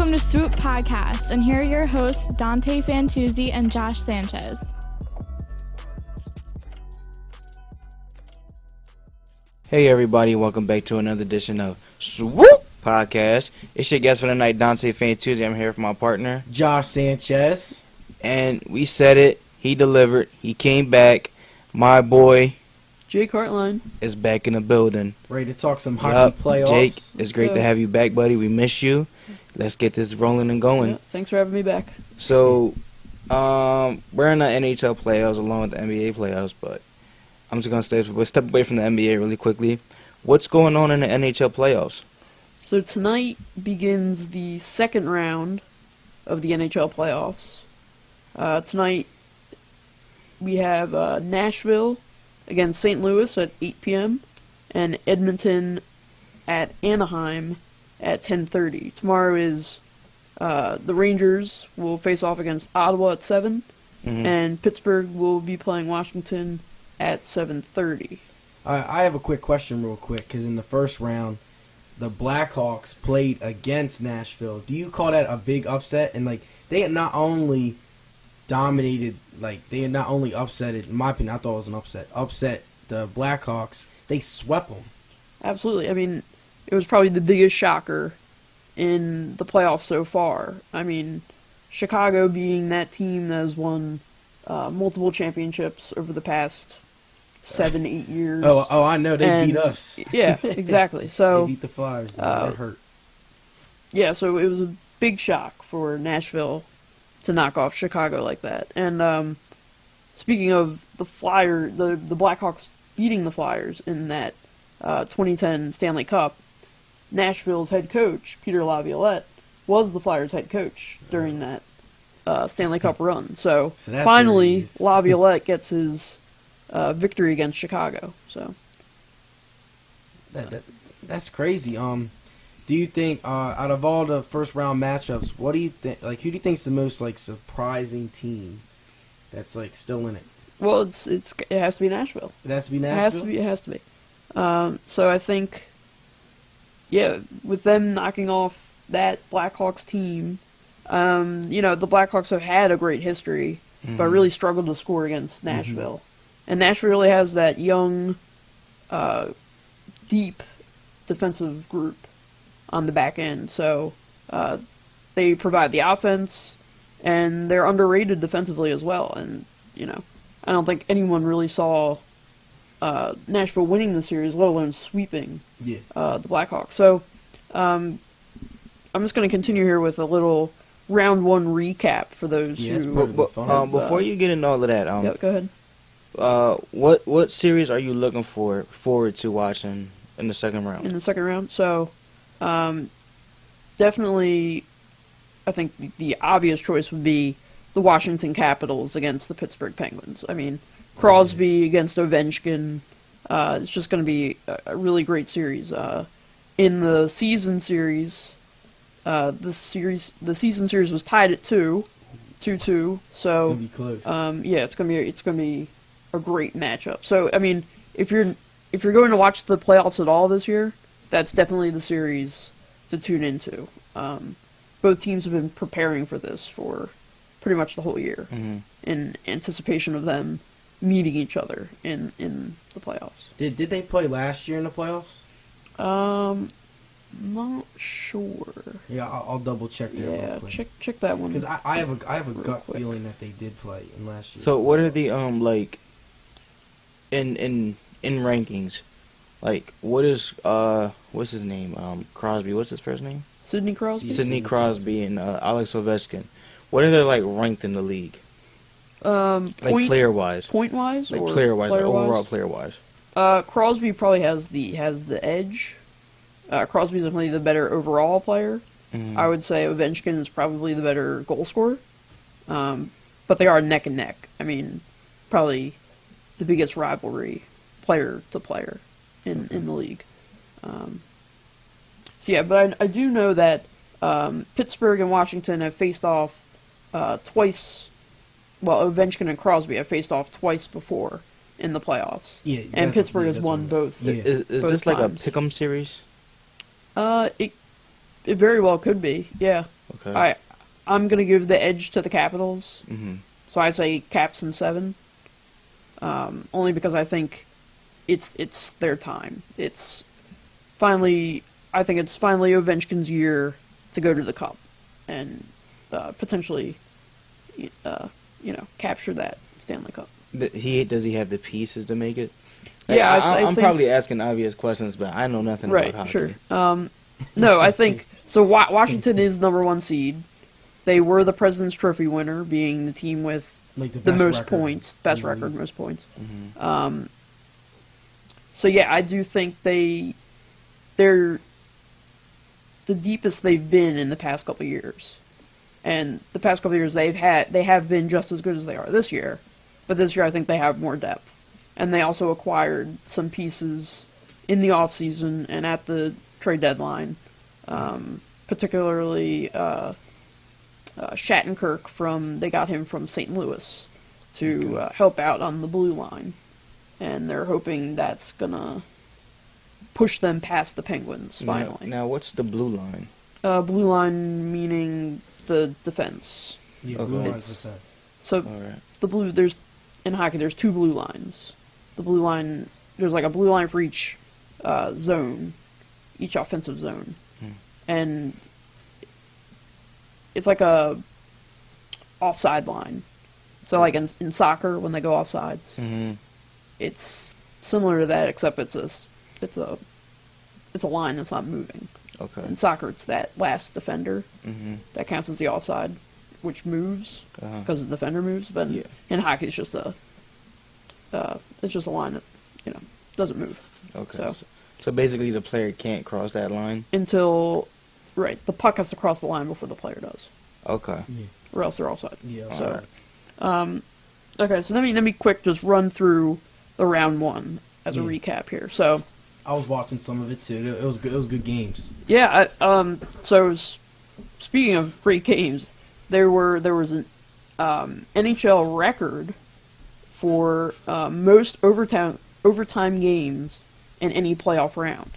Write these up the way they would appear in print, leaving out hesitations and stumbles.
Welcome to Swoop Podcast, and here are your hosts, Dante Fantuzzi and Josh Sanchez. Hey everybody, welcome back to another edition of Swoop Podcast. It's your guest for the night, Dante Fantuzzi. I'm here with my partner, Josh Sanchez. And we said it, he delivered, he came back. My boy Jake Hartline is back in the building. Ready to talk some hockey playoffs. Jake, it's great to have you back, buddy. We miss you. Let's get this rolling and going. Yeah, thanks for having me back. So, we're in the NHL playoffs along with the NBA playoffs, but I'm just going to step away from the NBA really quickly. What's going on in the NHL playoffs? So tonight begins the second round of the NHL playoffs. Tonight we have Nashville against St. Louis at 8 p.m. and Edmonton at Anaheim at 10:30. Tomorrow is the Rangers will face off against Ottawa at 7, and Pittsburgh will be playing Washington at 7:30. I have a quick question real quick, because in the first round, the Blackhawks played against Nashville. Do you call that a big upset? And, they had not only dominated, they had not only upset, in my opinion, I thought it was an upset the Blackhawks, they swept them. Absolutely. I mean, it was probably the biggest shocker in the playoffs so far. I mean, Chicago being that team that has won multiple championships over the past 7-8 years. Oh, I know. They beat us. Yeah, exactly. So they beat the Flyers. That hurt. Yeah, so it was a big shock for Nashville to knock off Chicago like that. And speaking of the Blackhawks beating the Flyers in that 2010 Stanley Cup, Nashville's head coach, Peter Laviolette, was the Flyers' head coach during that Stanley Cup run. So finally, Laviolette gets his victory against Chicago. So that's crazy. Do you think out of all the first round matchups, what do you think? Who do you think's the most surprising team that's still in it? Well, it has to be Nashville. It has to be Nashville. It has to be. So I think, yeah, with them knocking off that Blackhawks team, the Blackhawks have had a great history, but really struggled to score against Nashville. And Nashville really has that young, deep defensive group on the back end. So they provide the offense, and they're underrated defensively as well. And, I don't think anyone really saw Nashville winning the series, let alone sweeping the Blackhawks. So I'm just going to continue here with a little round one recap for those who... Before you get into all of that, go ahead. What series are you looking forward to watching in the second round? In the second round? So, definitely, I think the obvious choice would be the Washington Capitals against the Pittsburgh Penguins. I mean, Crosby against Ovechkin. It's just going to be a really great series. In the season series, the season series was tied at 2-2. So it's gonna be close. It's gonna be a great matchup. So I mean, if you're going to watch the playoffs at all this year, that's definitely the series to tune into. Both teams have been preparing for this for pretty much the whole year in anticipation of them meeting each other in the playoffs. Did they play last year in the playoffs? Not sure. Yeah, I'll double check that. Yeah, check that one. Because I have a gut feeling that they did play in last year. So what are the in rankings? What is what's his name? Crosby. What's his first name? Sidney Crosby. Sidney Crosby and Alex Ovechkin. What are they ranked in the league? Player wise. Point wise, or player wise, or overall player wise. Crosby probably has the edge. Crosby's definitely the better overall player. I would say Ovechkin is probably the better goal scorer. But they are neck and neck. I mean, probably the biggest rivalry player to player in the league. But I do know that Pittsburgh and Washington have faced off twice. Well, Ovechkin and Crosby have faced off twice before in the playoffs. Yeah, and Pittsburgh has won both. Yeah. Is this like a pick'em series? It It very well could be. Yeah. Okay. I'm gonna give the edge to the Capitals. Mm-hmm. So I say Caps in 7. Only because I think it's their time. It's finally. I think it's finally Ovechkin's year to go to the Cup and potentially, capture that Stanley Cup. Does he have the pieces to make it? Yeah, I'm think, probably asking obvious questions, but I know nothing about hockey. Sure. No, I think so. Washington is number 1 seed. They were the President's Trophy winner, being the team with the most points, best record, most points. Mm-hmm. So yeah, I do think they're the deepest they've been in the past couple of years, and the past couple of years they have been just as good as they are this year, but this year I think they have more depth, and they also acquired some pieces in the offseason and at the trade deadline, particularly Shattenkirk they got him from St. Louis to help out on the blue line, and they're hoping that's gonna push them past the Penguins finally. Now what's the blue line? Blue line meaning the defense. Yeah, Okay. blue line's defense. So All right. in hockey there's 2 blue lines. The blue line, there's like a blue line for each zone, each offensive zone, and it's like a offside line. So like in soccer when they go offsides, Mm-hmm. it's similar to that except it's a line that's not moving. Okay. In soccer, it's that last defender Mm-hmm. that counts as the offside, which moves Uh-huh. because the defender moves. But Yeah. in hockey, it's just a line that doesn't move. Okay. So basically, the player can't cross that line. Until the puck has to cross the line before the player does, Okay. Yeah. or else they're offside. Yeah. So, Alright. Okay, so let me quick just run through the round 1 as a Yeah. recap here. So. I was watching some of it too. It was good. It was good games. Yeah, speaking of great games, there was an NHL record for most overtime games in any playoff round.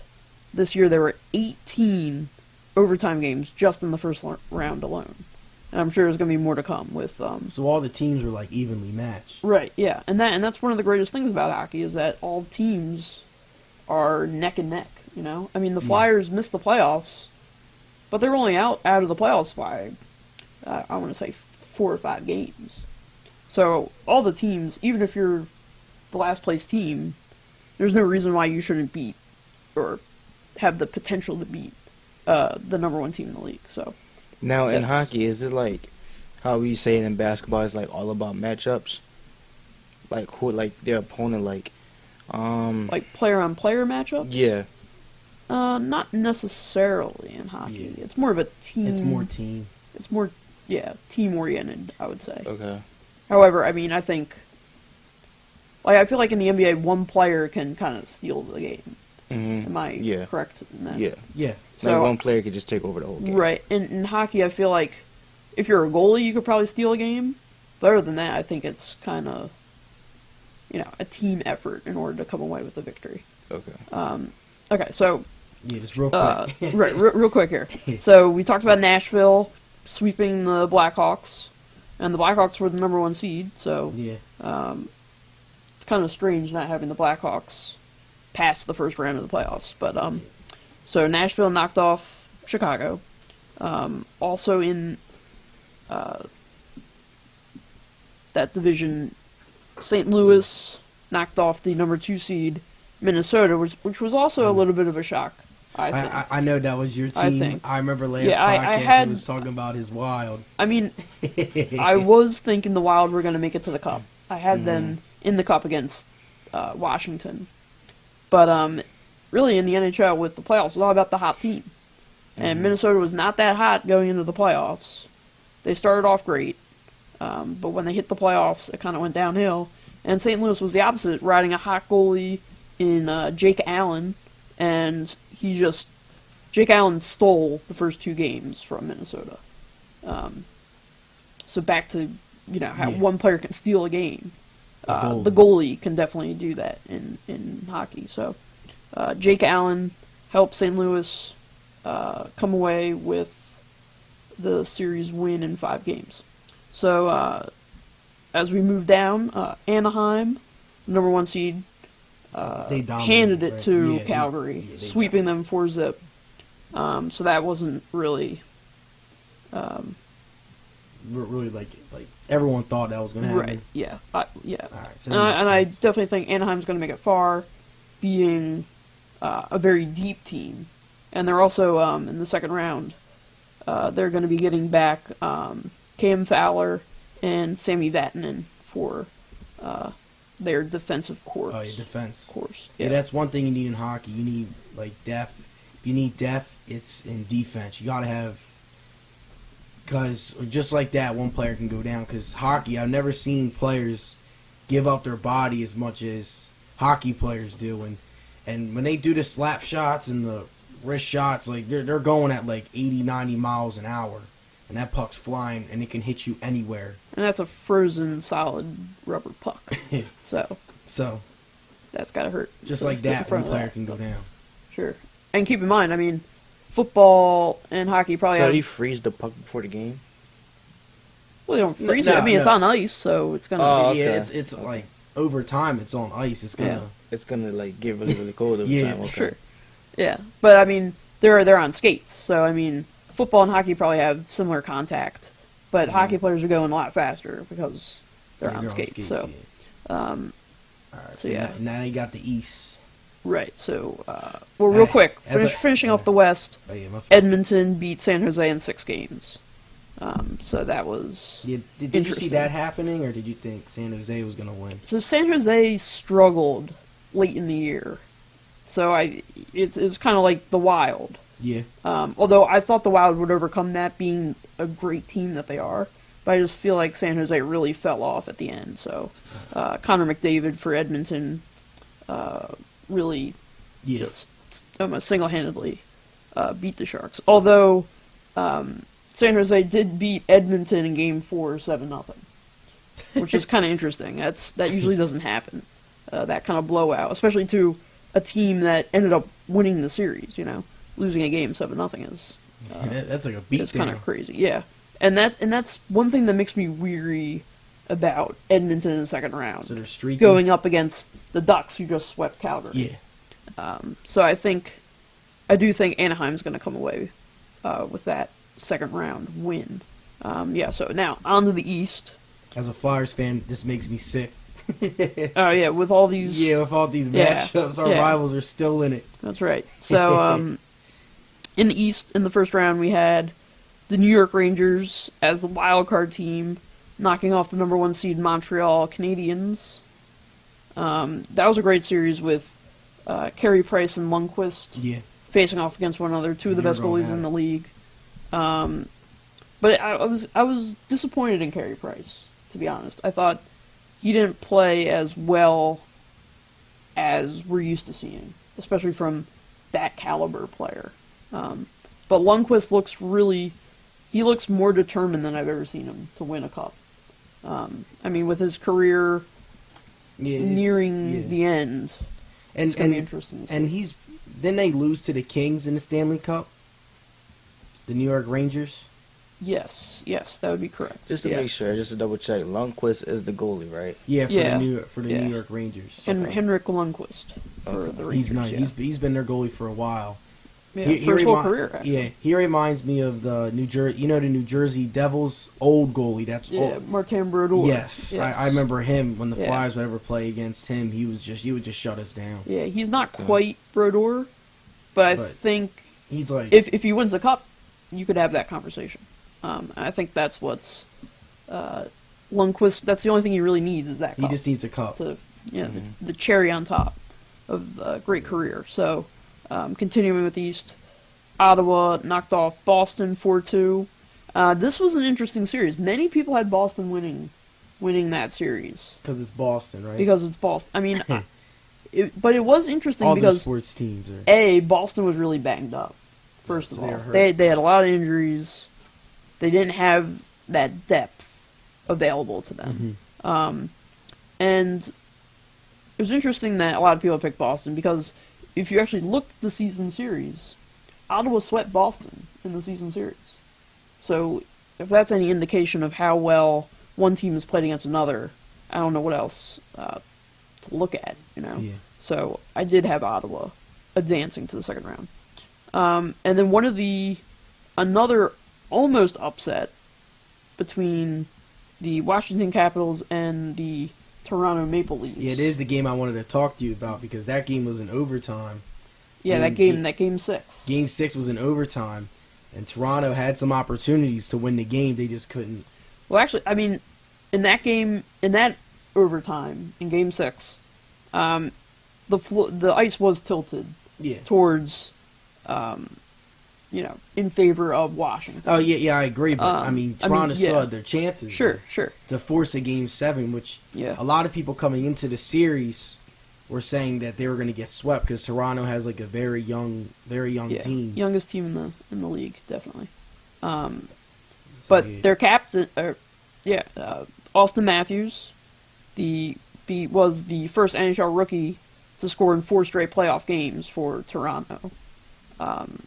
This year there were 18 overtime games just in the first round alone, and I'm sure there's going to be more to come with. So all the teams were like evenly matched. Right, yeah, and that's one of the greatest things about hockey is that all teams are neck and neck. I mean, the Flyers missed the playoffs, but they were only out of the playoffs by I want to say 4 or 5 games. So all the teams, even if you're the last place team, there's no reason why you shouldn't beat or have the potential to beat the number 1 team in the league. So Now in hockey, is it like how we say it in basketball? It's like all about matchups. Like who, like their opponent, like player on player matchups. Yeah. Not necessarily in hockey. Yeah. It's more of a team. It's more team. It's more team oriented, I would say. Okay. However, I mean, I think, I feel like in the NBA, one player can kind of steal the game. Mm-hmm. Am I correct in that? Yeah. Yeah. So like one player could just take over the whole game. Right. In hockey, I feel like if you're a goalie, you could probably steal a game. But other than that, I think it's kind of, a team effort in order to come away with the victory. Okay. Okay, so Yeah, just real quick. real quick here. So we talked about Nashville sweeping the Blackhawks, and the Blackhawks were the number 1 seed. So Yeah. it's kind of strange not having the Blackhawks past the first round of the playoffs. But so Nashville knocked off Chicago. Also in that division, St. Louis knocked off the number 2 seed Minnesota, which was also a little bit of a shock. I think. I know that was your team. I remember last podcast it was talking about his Wild. I mean, I was thinking the Wild were going to make it to the Cup. I had them in the Cup against Washington. But really in the NHL with the playoffs, it's all about the hot team. And Minnesota was not that hot going into the playoffs. They started off great, but when they hit the playoffs, it kind of went downhill. And St. Louis was the opposite, riding a hot goalie in Jake Allen, and Jake Allen stole the first 2 games from Minnesota. So back to how one player can steal a game. The goalie can definitely do that in hockey. So Jake Allen helped St. Louis come away with the series win in 5 games. So as we move down, Anaheim, number 1 seed, They dominated, handed it right? to Yeah, Calgary, they sweeping them 4-0. So that wasn't really really like everyone thought that was going to happen. right. Yeah, yeah. All right, so And, that makes I sense. definitely think Anaheim's going to make it far, being a very deep team, and they're also in the second round. They're going to be getting back Cam Fowler and Sami Vatanen for their defensive course. Oh, yeah, defense. Course. Yeah, that's one thing you need in hockey. You need depth. If you need depth, it's in defense. You got to have, because just like that, one player can go down. Because hockey, I've never seen players give up their body as much as hockey players do, and when they do the slap shots and the wrist shots, they're going at 80, 90 miles an hour, and that puck's flying, and it can hit you anywhere. And that's a frozen, solid rubber puck. So So that's got to hurt. just So like get in that, front one of player that. can go down. Sure. And keep in mind, I mean, football and hockey probably So have... do you freeze the puck before the game? Well, they don't No, freeze it. I no, mean, it's no. on ice, so it's going to... Oh, Yeah, okay. it's like over time, it's on ice. It's gonna. Yeah. It's gonna get really, really cold over Yeah, time. Okay. Sure. Yeah. But, I mean, they're on skates. So, I mean, football and hockey probably have similar contact. But hockey players are going a lot faster because they're on skates. So, yeah. All right, so, yeah. Now you got the East. right. So, well, real quick, finishing off the West, Oh, yeah, my fault. Edmonton beat San Jose in 6 games. So that was... Yeah, did you see interesting. that happening, or did you think San Jose was gonna win? So San Jose struggled late in the year. So it was kind of like the Wild. Yeah. Although I thought the Wild would overcome that, being a great team that they are. But I just feel like San Jose really fell off at the end. So Connor McDavid for Edmonton really Yeah. just almost single-handedly beat the Sharks. Although San Jose did beat Edmonton in Game 4 7-0, which is kind of interesting. That usually doesn't happen, that kind of blowout, especially to a team that ended up winning the series. Losing a game 7-0 is That's like a beat it's kind of crazy. Yeah, and that's one thing that makes me weary about Edmonton in the second round, So they're streaking. going up against the Ducks who just swept Calgary. Yeah. So I do think Anaheim's going to come away with that second round win. So now on to the East. As a Flyers fan, this makes me sick. Oh yeah, with all these. Yeah, with all these Yeah. matchups, our Yeah. rivals are still in it. That's right. So in the East, in the first round, we had the New York Rangers as the wild card team, knocking off the number 1 seed Montreal Canadiens. That was a great series with Carey Price and Lundqvist Yeah. facing off against one another, two of the They were best going goalies at in it. the league. But I was disappointed in Carey Price, to be honest. I thought he didn't play as well as we're used to seeing, especially from that caliber player. But Lundqvist looks more determined than I've ever seen him to win a cup. I mean, with his career nearing the end, it's going to be interesting to see. Then they lose to the Kings in the Stanley Cup. The New York Rangers. Yes, that would be correct. Just to make sure, just to double check, Lundqvist is the goalie, right? Yeah, for Yeah. the Yeah. New York Rangers. Henrik Lundqvist for the Rangers. He's nice. Yeah. He's been their goalie for a while. Yeah, He for his whole remi- career, actually. Yeah, he reminds me of the New Jersey Devils old goalie. That's Yeah, old. Martin Brodeur. Yes, I remember him when the Yeah. Flyers would ever play against him. He would just shut us down. Yeah, he's not quite Brodeur, but I But think He's like if he wins a cup, you could have that conversation. I think that's what's Lundqvist. That's the only thing he really needs is that he cup. just needs a cup. To, the cherry on top of a great career. So, continuing with the East, Ottawa knocked off Boston 4-2. This was an interesting series. Many people had Boston winning that series Because it's Boston, right? because it's Boston. I mean, but it was interesting all the because sports teams are. Boston was really banged up. First Yes, of they all, are hurt. they had a lot of injuries. They didn't have that depth available to them. And it was interesting that a lot of people picked Boston because if you actually looked at the season series, Ottawa swept Boston in the season series. So if that's any indication of how well one team has played against another, I don't know what else to look at, Yeah. So I did have Ottawa advancing to the second round. And then another almost upset between the Washington Capitals and the Toronto Maple Leafs. Yeah, it is the game I wanted to talk to you about because that game was in overtime. Yeah, that game 6. Game 6 was in overtime, and Toronto had some opportunities to win the game. They just couldn't. Well, actually, I mean, in that overtime, in Game 6, the ice was tilted towards, in favor of Washington. Oh, yeah, I agree. But, Toronto still had their chances. Sure. To force a Game 7, which a lot of people coming into the series were saying that they were going to get swept because Toronto has, like, a very young team. Youngest team in the league, definitely. But their captain, Austin Matthews, was the first NHL rookie to score in 4 straight playoff games for Toronto.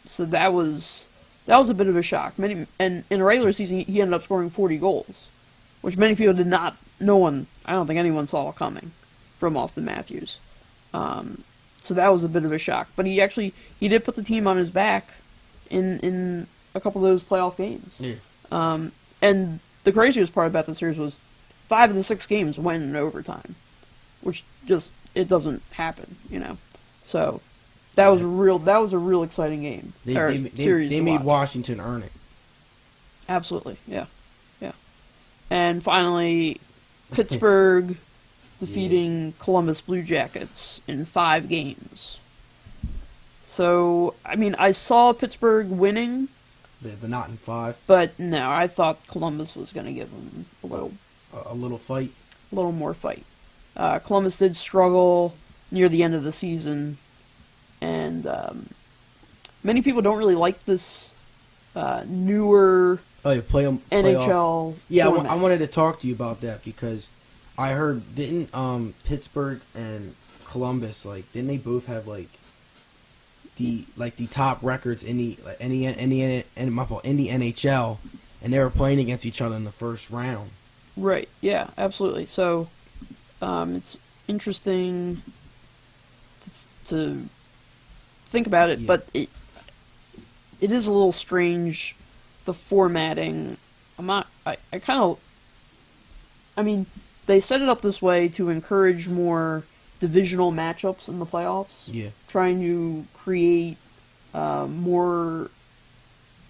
So that was a bit of a shock. And in a regular season, he ended up scoring 40 goals, which many people did not. I don't think anyone saw coming from Austin Matthews. So that was a bit of a shock. But he did put the team on his back in a couple of those playoff games. Yeah. And the craziest part about the series was 5 of the 6 games went in overtime, which it doesn't happen, So that was a real exciting game. They made Washington earn it. Absolutely, yeah. And finally, Pittsburgh defeating Columbus Blue Jackets in 5 games. So, I saw Pittsburgh winning, but not in 5. But no, I thought Columbus was going to give them a little fight, a little more fight. Columbus did struggle near the end of the season, and many people don't really like this newer NHL. Yeah, I wanted to talk to you about that because I heard didn't Pittsburgh and Columbus didn't they both have the top records in the NHL, and they were playing against each other in the first round. Right. Yeah. Absolutely. So, it's interesting to think about it, but it is a little strange, the formatting. They set it up this way to encourage more divisional matchups in the playoffs. Yeah. Trying to create more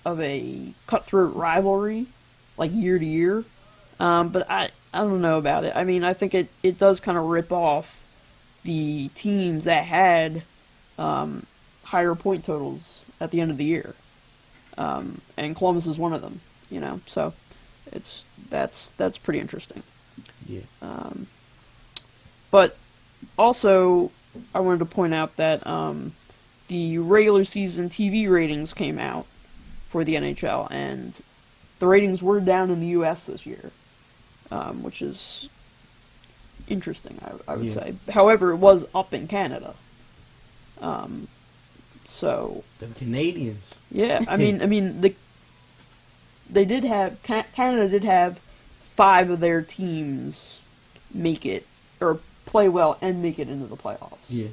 of a cutthroat rivalry, year to year. But I don't know about it. I think it does kind of rip off the teams that had higher point totals at the end of the year. And Columbus is one of them, So that's pretty interesting. Yeah. But also, I wanted to point out that the regular season TV ratings came out for the NHL, and the ratings were down in the U.S. this year, which is interesting, I would say. However, it was up in Canada. So the Canadians. Yeah, they did have Canada did have 5 of their teams make it or play well and make it into the playoffs. Yeah.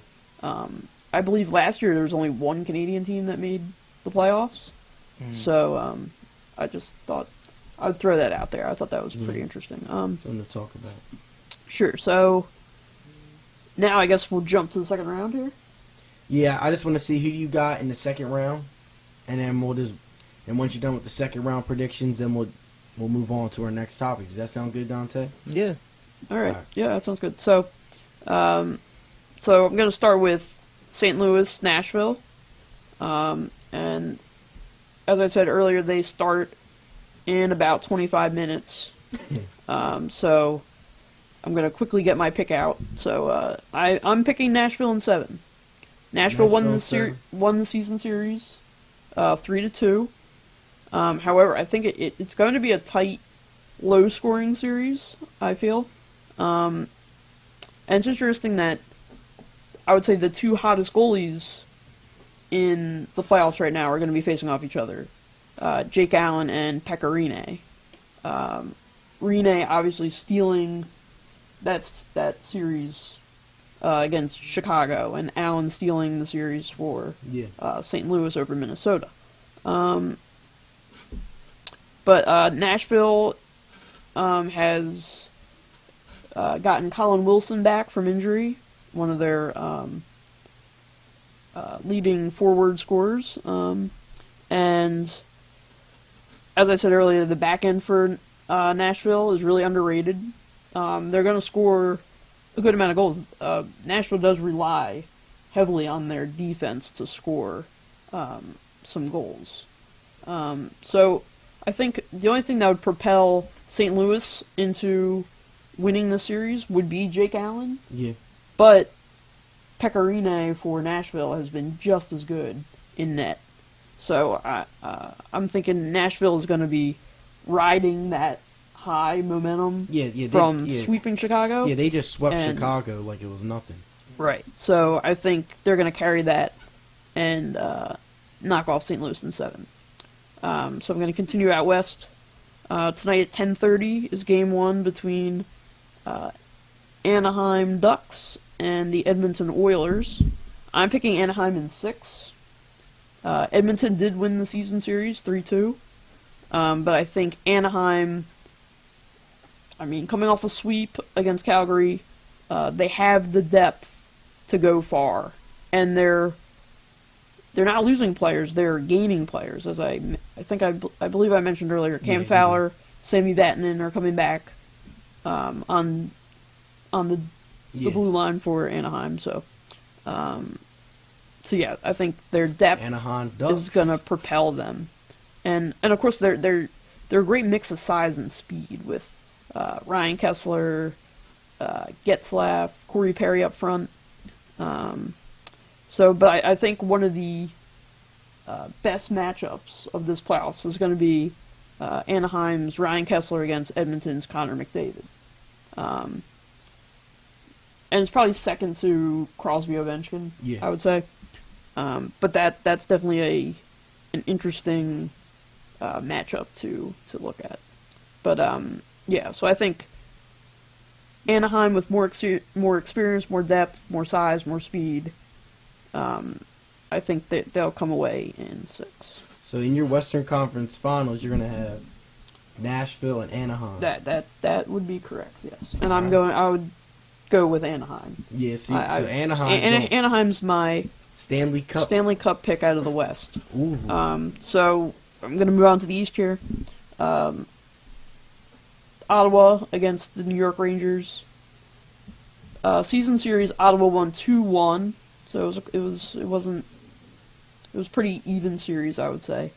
I believe last year there was only 1 Canadian team that made the playoffs. So I just thought I'd throw that out there. I thought that was pretty interesting. Something to talk about. Sure. So now I guess we'll jump to the second round here. Yeah, I just want to see who you got in the second round, and then once you're done with the second round predictions, then we'll move on to our next topic. Does that sound good, Dante? Yeah. All right. Yeah, that sounds good. So, I'm going to start with St. Louis, Nashville, and as I said earlier, they start in about 25 minutes. So I'm going to quickly get my pick out. So I'm picking Nashville in 7. Nashville won the season series 3-2. However, I think it's going to be a tight, low-scoring series, I feel. And it's interesting that I would say the 2 hottest goalies in the playoffs right now are going to be facing off each other. Jake Allen and Pekka Rinne. Rinne obviously stealing that series against Chicago, and Allen stealing the series for St. Louis over Minnesota. But Nashville has gotten Colin Wilson back from injury, one of their leading forward scorers. And as I said earlier, the back end for Nashville is really underrated. They're going to score a good amount of goals. Nashville does rely heavily on their defense to score some goals. So I think the only thing that would propel St. Louis into winning the series would be Jake Allen. Yeah. But Pekka Rinne for Nashville has been just as good in net. So I'm thinking Nashville is going to be riding that high momentum from sweeping Chicago. Yeah, they just swept Chicago like it was nothing. Right. So I think they're going to carry that and knock off St. Louis in 7. So I'm going to continue out west. Tonight at 10:30 is Game 1 between Anaheim Ducks and the Edmonton Oilers. I'm picking Anaheim in 6. Edmonton did win the season series 3-2, but I think Anaheim, coming off a sweep against Calgary, they have the depth to go far, and they're not losing players; they're gaining players. As I believe I mentioned earlier, Cam Fowler, Sami Vatanen are coming back on the blue line for Anaheim. So yeah, I think their depth is going to propel them, and of course they're a great mix of size and speed with Ryan Kessler, Getzlaff, Corey Perry up front. But I think one of the best matchups of this playoffs is going to be Anaheim's Ryan Kessler against Edmonton's Connor McDavid. And it's probably second to Crosby Ovechkin, I would say. But that's definitely an interesting matchup to look at. But so I think Anaheim with more experience, more depth, more size, more speed. I think that they'll come away in 6. So in your Western Conference Finals, you're going to have Nashville and Anaheim. That would be correct. Yes, and I would go with Anaheim. Yeah. So Anaheim's my Stanley Cup pick out of the West. Ooh. So I'm going to move on to the East here. Ottawa against the New York Rangers. Season series, Ottawa won 2-1. So it was pretty even series, I would say.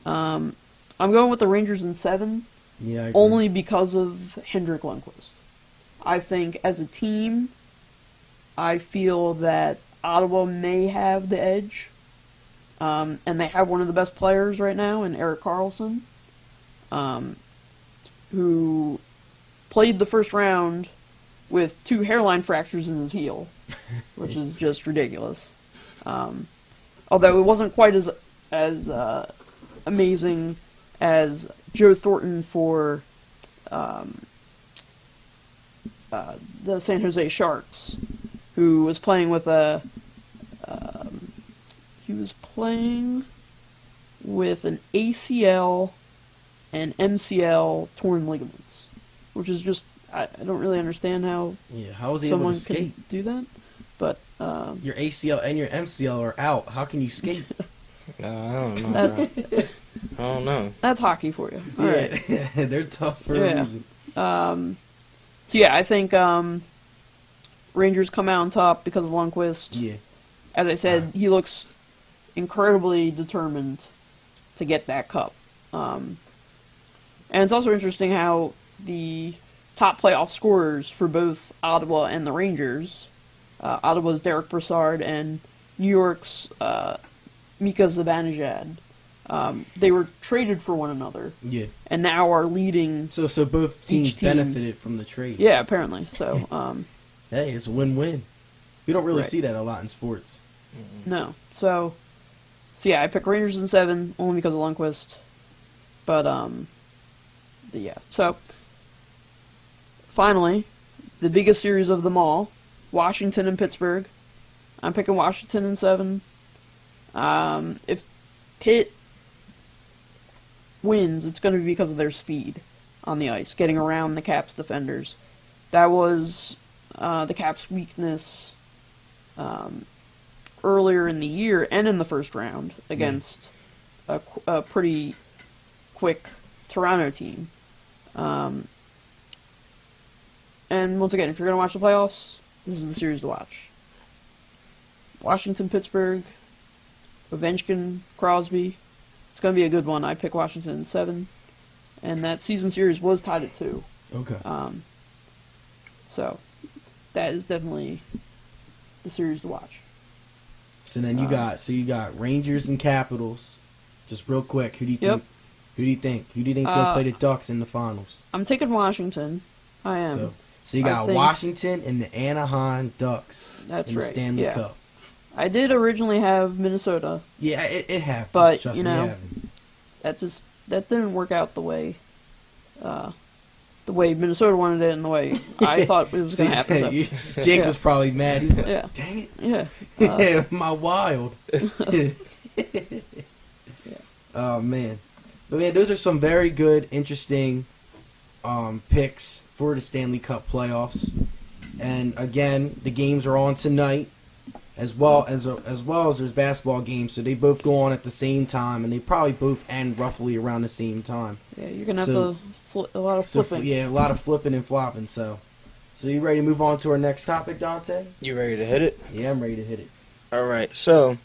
I'm going with the Rangers in 7. Yeah, I agree. Only because of Hendrik Lundqvist. I think as a team, I feel that Ottawa may have the edge. And they have one of the best players right now in Erik Karlsson, who played the first round with 2 hairline fractures in his heel, which is just ridiculous. Although it wasn't quite as amazing as Joe Thornton for the San Jose Sharks, who was playing with an ACL and MCL torn ligaments, which is just I don't really understand how was he someone able to skate? can do that. But your ACL and your MCL are out. How can you skate? I don't know. I don't know. That's hockey for you. All right. They're tough for a reason. I think Rangers come out on top because of Lundqvist. Yeah. As I said, he looks incredibly determined to get that cup. And it's also interesting how the top playoff scorers for both Ottawa and the Rangers, Ottawa's Derek Brassard and New York's Mika Zibanejad, they were traded for one another. Yeah. And now are leading. So both teams benefited from the trade. Yeah, apparently. So hey, it's a win-win. We don't really see that a lot in sports. No. So So yeah, I pick Rangers in 7 only because of Lundqvist. But yeah. So finally, the biggest series of them all, Washington and Pittsburgh. I'm picking Washington in 7. If Pitt wins, it's going to be because of their speed on the ice, getting around the Caps defenders. That was the Caps' weakness earlier in the year and in the first round against a pretty quick Toronto team. And once again, if you're going to watch the playoffs, this is the series to watch. Washington, Pittsburgh, Ovechkin, Crosby. It's going to be a good one. I pick Washington in 7. And that season series was tied at 2. Okay. So that is definitely the series to watch. So then you got Rangers and Capitals. Just real quick, who do you think? Who do you think? Who do you think's gonna play the Ducks in the finals? I'm taking Washington. I am. So you got Washington and the Anaheim Ducks in the Stanley Cup. I did originally have Minnesota. Yeah, it happened. But Trust you me, know, that didn't work out the way Minnesota wanted it and the way I thought it was going to happen. So. Jake was probably mad. He was like, dang it. Yeah. My wild. Oh, man. But, man, those are some very good, interesting picks for the Stanley Cup playoffs. And, again, the games are on tonight as well as there's basketball games. So they both go on at the same time, and they probably both end roughly around the same time. Yeah, you're going to have a lot of flipping. A lot of flipping and flopping. So you ready to move on to our next topic, Dante? You ready to hit it? Yeah, I'm ready to hit it. All right. So,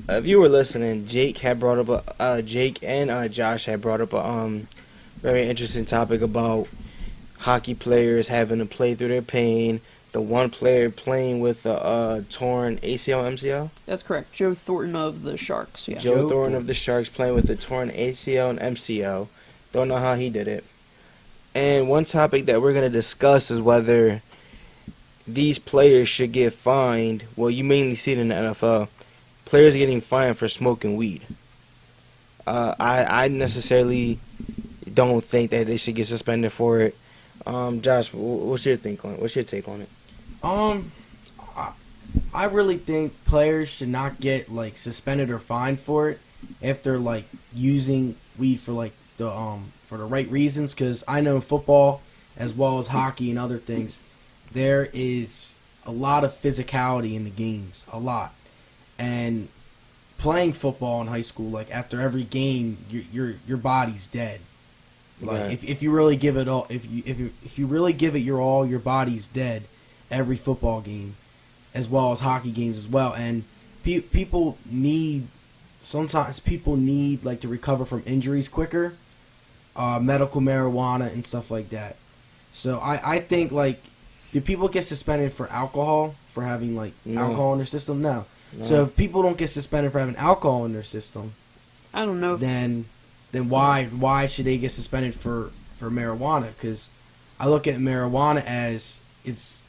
if you were listening, Jake and Josh had brought up a very interesting topic about hockey players having to play through their pain. The one player playing with a torn ACL, MCL? That's correct. Joe Thornton of the Sharks. Yeah. Joe Thornton of the Sharks playing with a torn ACL and MCL. Don't know how he did it. And one topic that we're going to discuss is whether these players should get fined. Well, you mainly see it in the NFL. Players getting fined for smoking weed. I necessarily don't think that they should get suspended for it. Josh, what's your take on it? I really think players should not get suspended or fined for it if they're using weed for for the right reasons. Because I know football as well as hockey and other things, there is a lot of physicality in the games, a lot. And playing football in high school, after every game, your body's dead. If you really give it all, if you really give it your all, your body's dead. Every football game, as well as hockey games as well, and people need to recover from injuries quicker, medical marijuana and stuff like that. So I think do people get suspended for alcohol for having alcohol in their system? No. So if people don't get suspended for having alcohol in their system, I don't know. Then why should they get suspended for marijuana? Because I look at marijuana as it's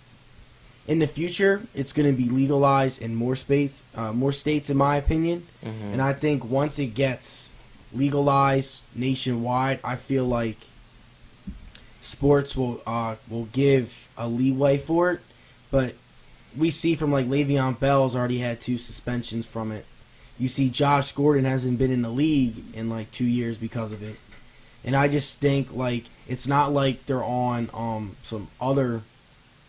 in the future it's going to be legalized in more states in my opinion. Mm-hmm. And I think once it gets legalized nationwide, I feel like sports will give a leeway for it. But we see from Le'Veon Bell's already had 2 suspensions from it. You see Josh Gordon hasn't been in the league in 2 years because of it. And I just think it's not like they're on some other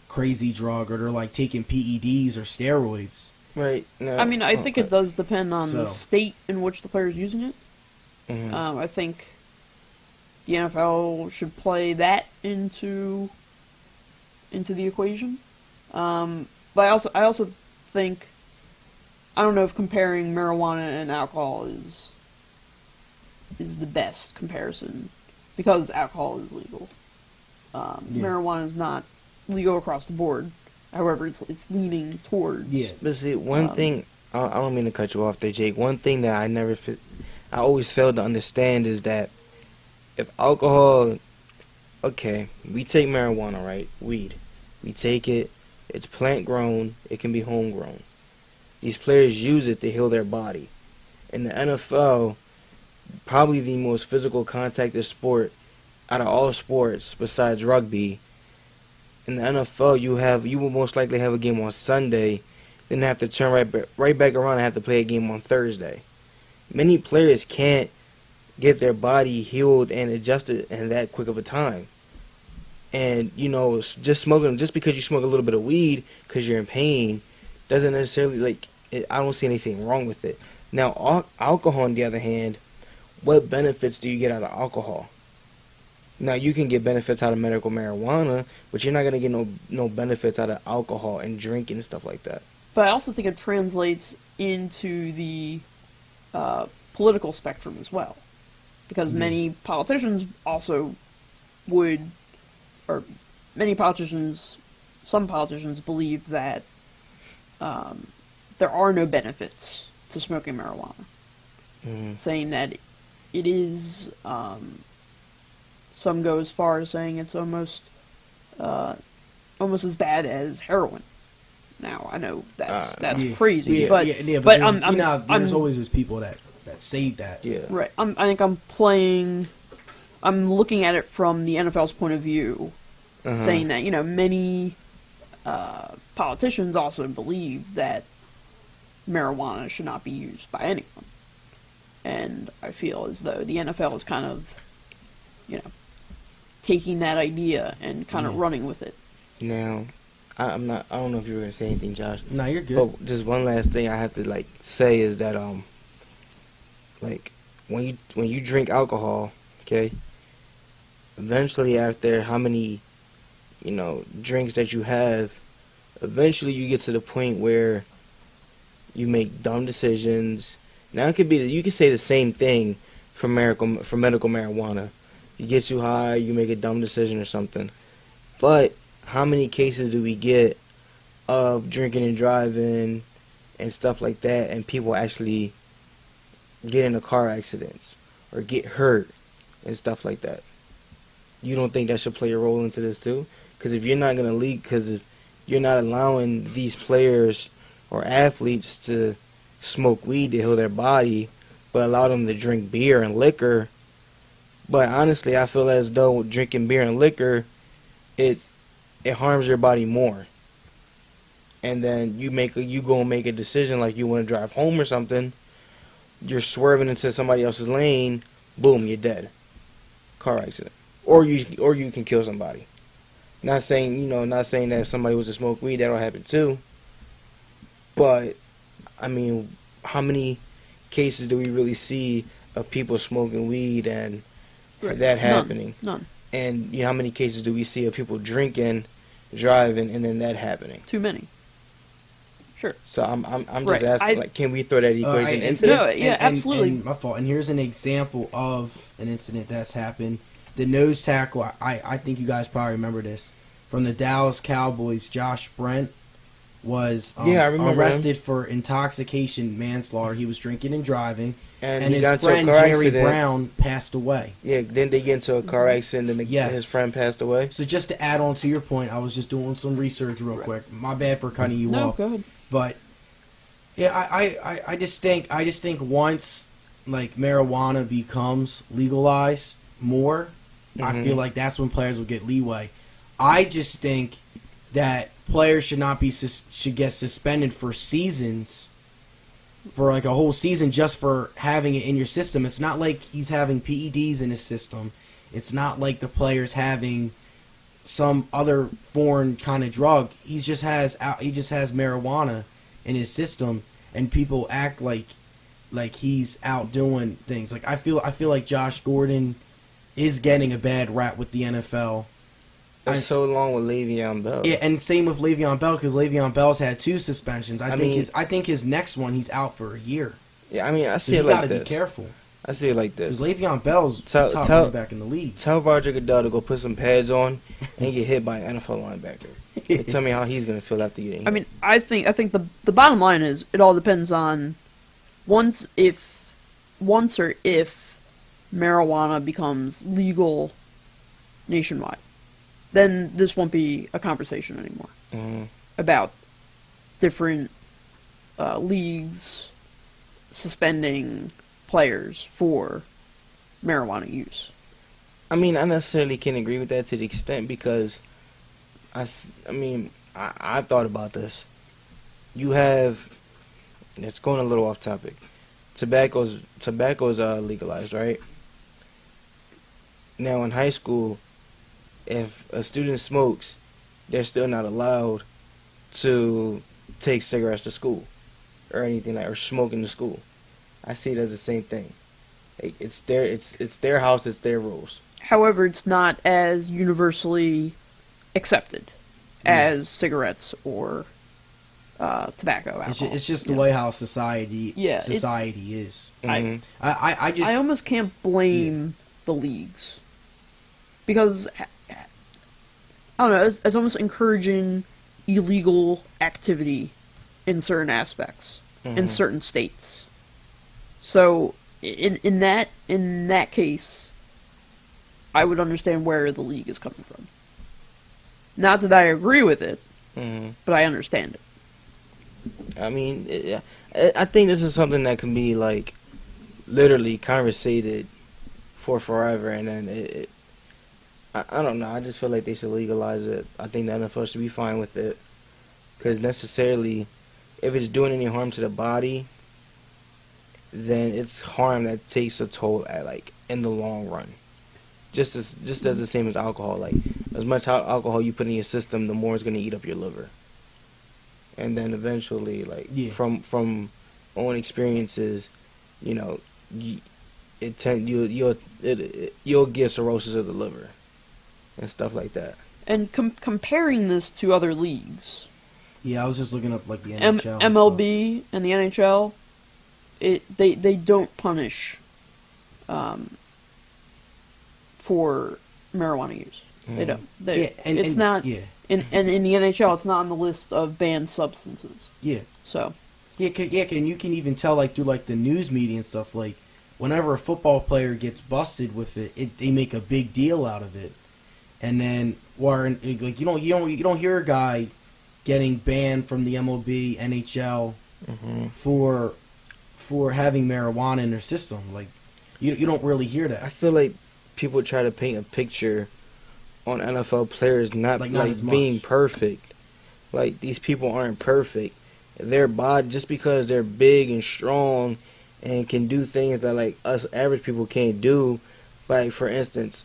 crazy drug or they're taking PEDs or steroids. Right. No. I mean, I think it does depend on the state in which the player is using it. Mm-hmm. I think the NFL should play that into the equation. But I also think, I don't know if comparing marijuana and alcohol is the best comparison, because alcohol is legal. Marijuana is not legal across the board. However, it's leaning towards. Yeah, but see, one thing, I don't mean to cut you off there, Jake. One thing that I always failed to understand is that if alcohol, okay, we take marijuana, right? Weed. We take it, it's plant grown, it can be homegrown. These players use it to heal their body. In the NFL, probably the most physical contacted sport out of all sports besides rugby. In the NFL, you will most likely have a game on Sunday, then have to turn right back around and have to play a game on Thursday. Many players can't get their body healed and adjusted in that quick of a time. And, just because you smoke a little bit of weed because you're in pain, doesn't necessarily, I don't see anything wrong with it. Now, alcohol, on the other hand, what benefits do you get out of alcohol? Now, you can get benefits out of medical marijuana, but you're not going to get no benefits out of alcohol and drinking and stuff like that. But I also think it translates into the political spectrum as well. Because many politicians also some politicians believe that there are no benefits to smoking marijuana. Saying that it is, some go as far as saying it's almost as bad as heroin. Now, I know that's crazy, but there's always those people that say that. Yeah. Right. I think I'm looking at it from the NFL's point of view, saying that, many politicians also believe that marijuana should not be used by anyone. And I feel as though the NFL is kind of, taking that idea and kind of running with it. Now, I don't know if you were going to say anything, Josh. No, you're good. But just one last thing I have to, say is that, when you drink alcohol, okay, eventually after how many, drinks that you have, eventually you get to the point where you make dumb decisions. Now you could say the same thing for medical marijuana. You get too high, you make a dumb decision or something. But how many cases do we get of drinking and driving and stuff like that, and people actually get into car accidents or get hurt and stuff like that? You don't think that should play a role into this too? Because if you're not going to because if you're not allowing these players or athletes to smoke weed to heal their body, but allow them to drink beer and liquor. But honestly, I feel as though drinking beer and liquor, it harms your body more. And then you go and make a decision like you want to drive home or something. You're swerving into somebody else's lane, boom, you're dead. Car accident. Or you can kill somebody. Not saying that if somebody was to smoke weed, that'll happen too. But I mean, how many cases do we really see of people smoking weed and that happening? None. And how many cases do we see of people drinking, driving, and then that happening? Too many. Sure. So I'm just asking, can we throw that equation into no, this? Yeah, absolutely. And my fault. And here's an example of an incident that's happened. The nose tackle, I think you guys probably remember this, from the Dallas Cowboys, Josh Brent was arrested for intoxication manslaughter. He was drinking and driving, and his friend Jerry Brown passed away. Yeah, then they get into a car accident, and his friend passed away. So just to add on to your point, I was just doing some research real quick. My bad for cutting you off. No, go ahead. But yeah, I just think once marijuana becomes legalized more, I feel like that's when players will get leeway. I just think that players should get suspended for seasons, for a whole season, just for having it in your system. It's not like he's having PEDs in his system. It's not like the player's having some other foreign kind of drug. He just has marijuana in his system, and people act like he's out doing things. I feel like Josh Gordon is getting a bad rap with the NFL. It's so long with Le'Veon Bell. Yeah, and same with Le'Veon Bell, because Le'Veon Bell's had 2 suspensions. I think his next one, he's out for a year. Yeah, I mean, I see it like this. You gotta be careful. I see it like this. Because Le'Veon Bell's top running back in the league. Tell Roger Goodell to go put some pads on and get hit by an NFL linebacker. And tell me how he's going to feel after getting hit. I mean, I think the bottom line is it all depends on once or if marijuana becomes legal nationwide. Then this won't be a conversation anymore about different leagues suspending players for marijuana use. I mean, I necessarily can't agree with that to the extent because I thought about this. You have, it's going a little off topic. Tobacco's legalized, right? Now in high school, if a student smokes, they're still not allowed to take cigarettes to school or anything or smoke in the school. I see it as the same thing. It's their house, it's their rules. However, it's not as universally accepted as cigarettes or tobacco, alcohol. It's just the way how society is. Mm-hmm. I almost can't blame the leagues because I don't know. It's almost encouraging illegal activity in certain aspects in certain states. So in that case, I would understand where the league is coming from. Not that I agree with it, but I understand it. I mean, I think this is something that can be like literally conversated for forever, and then I don't know. I just feel like they should legalize it. I think the NFL should be fine with it because necessarily, if it's doing any harm to the body, then it's harm that takes a toll in the long run. Just as the same as alcohol. Like as much alcohol you put in your system, the more it's going to eat up your liver. And then eventually, from own experiences, you'll get cirrhosis of the liver and stuff like that. And comparing this to other leagues. Yeah, I was just looking up the NHL. MLB and the NHL, they don't punish for marijuana use. They don't. It's not. Yeah. And in the NHL, it's not on the list of banned substances. Yeah. So. And you can even tell through the news media and stuff whenever a football player gets busted with it, they make a big deal out of it, and then you don't hear a guy getting banned from the MLB, NHL for having marijuana in their system. You don't really hear that. I feel like people try to paint a picture on NFL players not being perfect. Like these people aren't perfect. Their body, just because they're big and strong and can do things that us average people can't do, like for instance,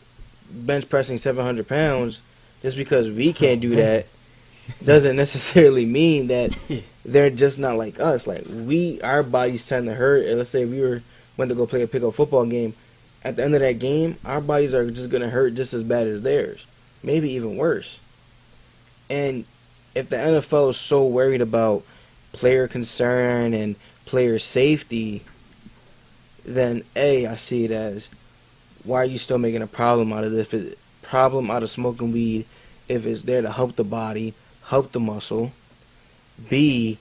bench pressing 700 pounds, just because we can't do that doesn't necessarily mean that they're just not like us. Our bodies tend to hurt. And let's say we went to go play a pickup football game. At the end of that game, our bodies are just going to hurt just as bad as theirs. Maybe even worse. And if the NFL is so worried about player concern and player safety, then I see it as, why are you still making a problem out of this? Problem out of smoking weed if it's there to help the body, help the muscle. B,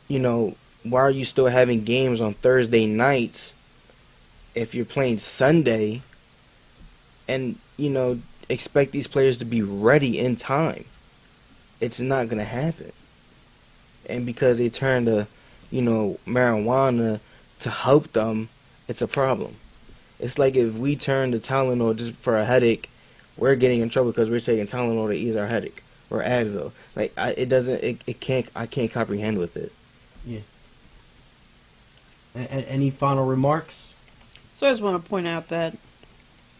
why are you still having games on Thursday nights if you're playing Sunday and, expect these players to be ready in time? It's not going to happen. And because they turn to, marijuana to help them, it's a problem. It's like if we turn to Tylenol just for a headache, we're getting in trouble because we're taking Tylenol to ease our headache or Advil. I can't comprehend with it. Yeah. Any final remarks? So I just want to point out that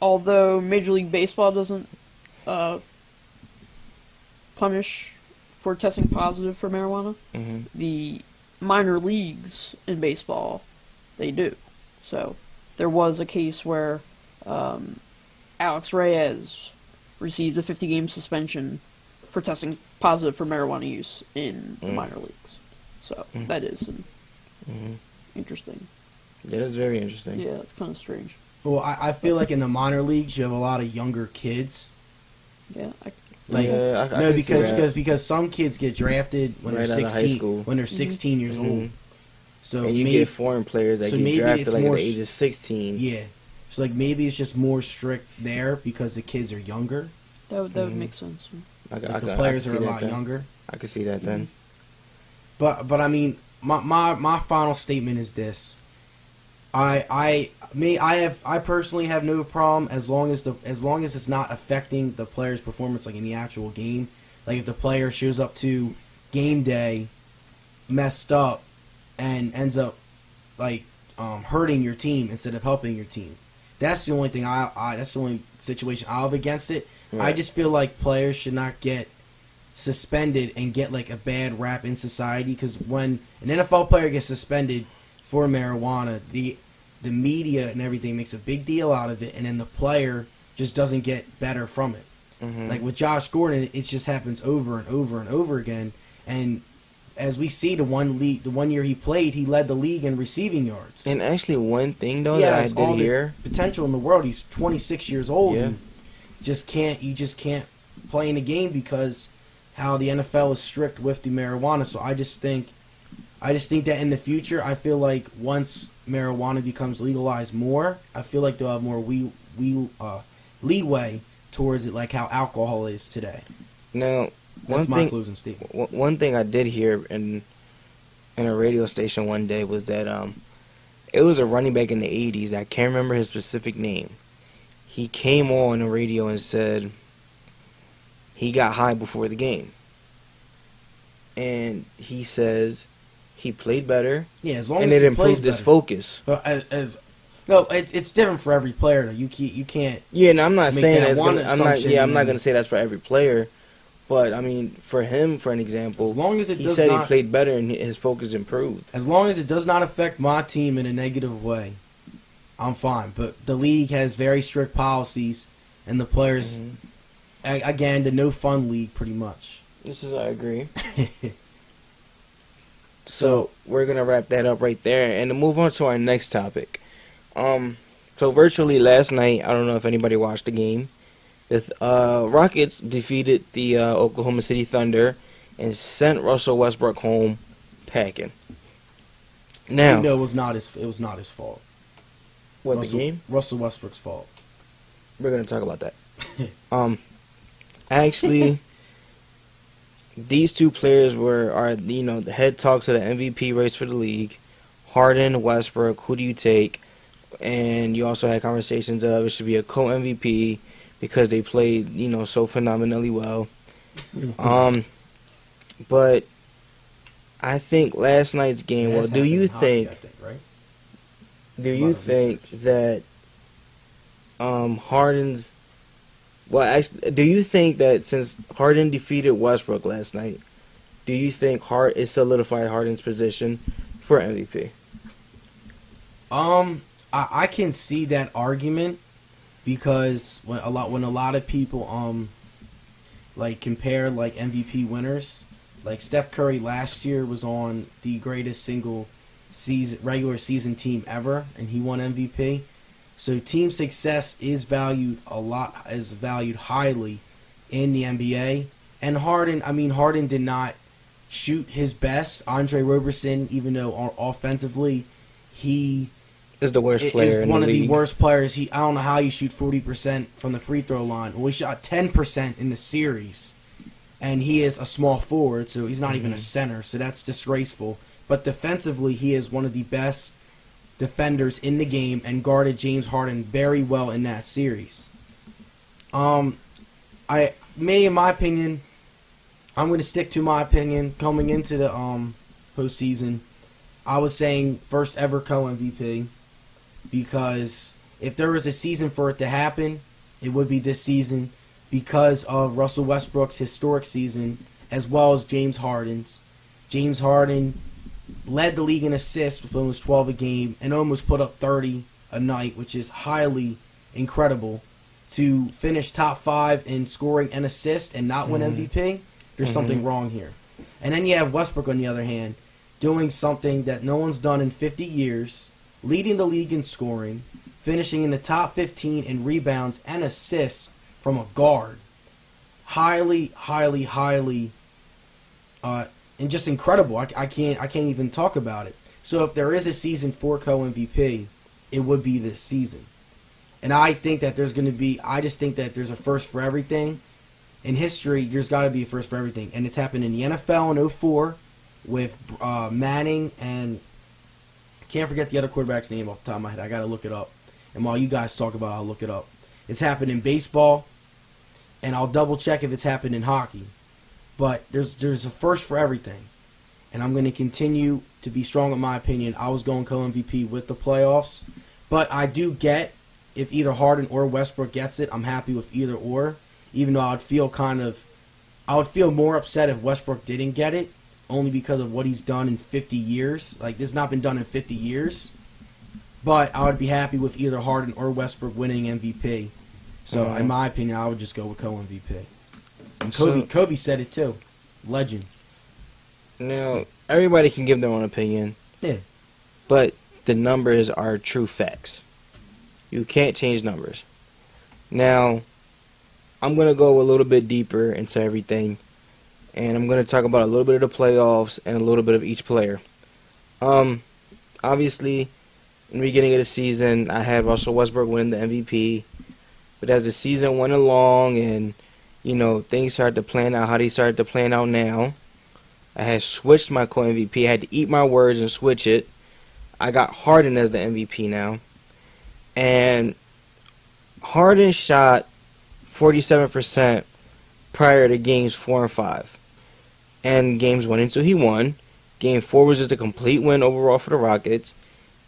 although Major League Baseball doesn't punish for testing positive for marijuana, the minor leagues in baseball, they do. So there was a case where Alex Reyes received a 50-game suspension for testing positive for marijuana use in the minor leagues. So that is interesting. Yeah, that's very interesting. Yeah, it's kind of strange. Well, I feel like in the minor leagues you have a lot of younger kids. Yeah, because some kids get drafted when they're 16 years old. So and you get foreign players that get drafted at the age of 16. Yeah. So maybe it's just more strict there because the kids are younger. That would make sense. The players are a lot younger. I could see that then. But I mean, my final statement is this. I personally have no problem as long as it's not affecting the player's performance, like in the actual game. Like if the player shows up to game day messed up and ends up like hurting your team instead of helping your team. That's the only thing that's the only situation I'll have against it. Right. I just feel like players should not get suspended and get like a bad rap in society, because when an NFL player gets suspended for marijuana, the media and everything makes a big deal out of it, and then the player just doesn't get better from it. Mm-hmm. Like with Josh Gordon, it just happens over and over and over again. And as we see, the one year he played, he led the league in receiving yards. And actually, one thing though that I did hear, potential in the world. He's 26 years old. Yeah. And you just can't play in the game because how the NFL is strict with the marijuana. So I just think that in the future, I feel like once marijuana becomes legalized more, I feel like they'll have more leeway towards it, like how alcohol is today. Now, that's my closing statement. One thing I did hear in a radio station one day was that it was a running back in the 80s. I can't remember his specific name. He came on the radio and said he got high before the game. And he says he played better. Yeah, as long and as it improved his focus. No, it's different for every player. You can't. Yeah, and I'm not saying that's I'm not going to say that's for every player, but I mean for him, for an example, as long as he played better and his focus improved. As long as it does not affect my team in a negative way, I'm fine. But the league has very strict policies, and the players, again, the no fun league, pretty much. I agree. So we're gonna wrap that up right there, and to move on to our next topic. So virtually last night, I don't know if anybody watched the game. The Rockets defeated the Oklahoma City Thunder and sent Russell Westbrook home packing. Now, it was not his fault. What, the game? Russell Westbrook's fault. We're gonna talk about that. Actually, these two players are the head talks of the MVP race for the league. Harden, Westbrook, who do you take? And you also had conversations of it should be a co-MVP because they played, so phenomenally well. But I think last night's game. Well, do you think that Harden's? Well, actually, do you think that since Harden defeated Westbrook last night, do you think it solidified Harden's position for MVP? I can see that argument because when a lot of people compare MVP winners, like Steph Curry last year was on the greatest regular season team ever, and he won MVP. So team success is valued highly in the NBA. And Harden did not shoot his best. Andre Roberson, even though offensively he is the worst player in the league. Is one of the worst players. I don't know how you shoot 40% from the free throw line. Well, he shot 10% in the series, and he is a small forward, so he's not even a center. So that's disgraceful. But defensively, he is one of the best defenders in the game and guarded James Harden very well in that series. In my opinion, I'm going to stick to my opinion coming into the postseason. I was saying first ever co-MVP because if there was a season for it to happen, it would be this season because of Russell Westbrook's historic season as well as James Harden's. James Harden led the league in assists with almost 12 a game and almost put up 30 a night, which is highly incredible. To finish top 5 in scoring and assist and not win MVP, there's something wrong here. And then you have Westbrook, on the other hand, doing something that no one's done in 50 years, leading the league in scoring, finishing in the top 15 in rebounds and assists from a guard. Highly, and just incredible. I can't even talk about it. So if there is a season for co-MVP, it would be this season. And I think that I just think that there's a first for everything. In history, there's got to be a first for everything. And it's happened in the NFL in 2004. with Manning and can't forget the other quarterback's name off the top of my head. I got to look it up. And while you guys talk about it, I'll look it up. It's happened in baseball, and I'll double check if it's happened in hockey. But there's a first for everything. And I'm going to continue to be strong in my opinion. I was going co-MVP with the playoffs. But I do get if either Harden or Westbrook gets it, I'm happy with either or. Even though I would feel more upset if Westbrook didn't get it, only because of what he's done in 50 years. Like, this has not been done in 50 years. But I would be happy with either Harden or Westbrook winning MVP. So, in my opinion, I would just go with co-MVP. And Kobe said it too. Legend. Now, everybody can give their own opinion. Yeah. But the numbers are true facts. You can't change numbers. Now, I'm going to go a little bit deeper into everything. And I'm going to talk about a little bit of the playoffs and a little bit of each player. Obviously, in the beginning of the season, I had Russell Westbrook winning the MVP. But as the season went along and, things started to plan out how they started to plan out now, I had switched my co-MVP. I had to eat my words and switch it. I got Harden as the MVP now. And Harden shot 47% prior to games 4 and 5. And games 1 and 2 he won. Game 4 was just a complete win overall for the Rockets.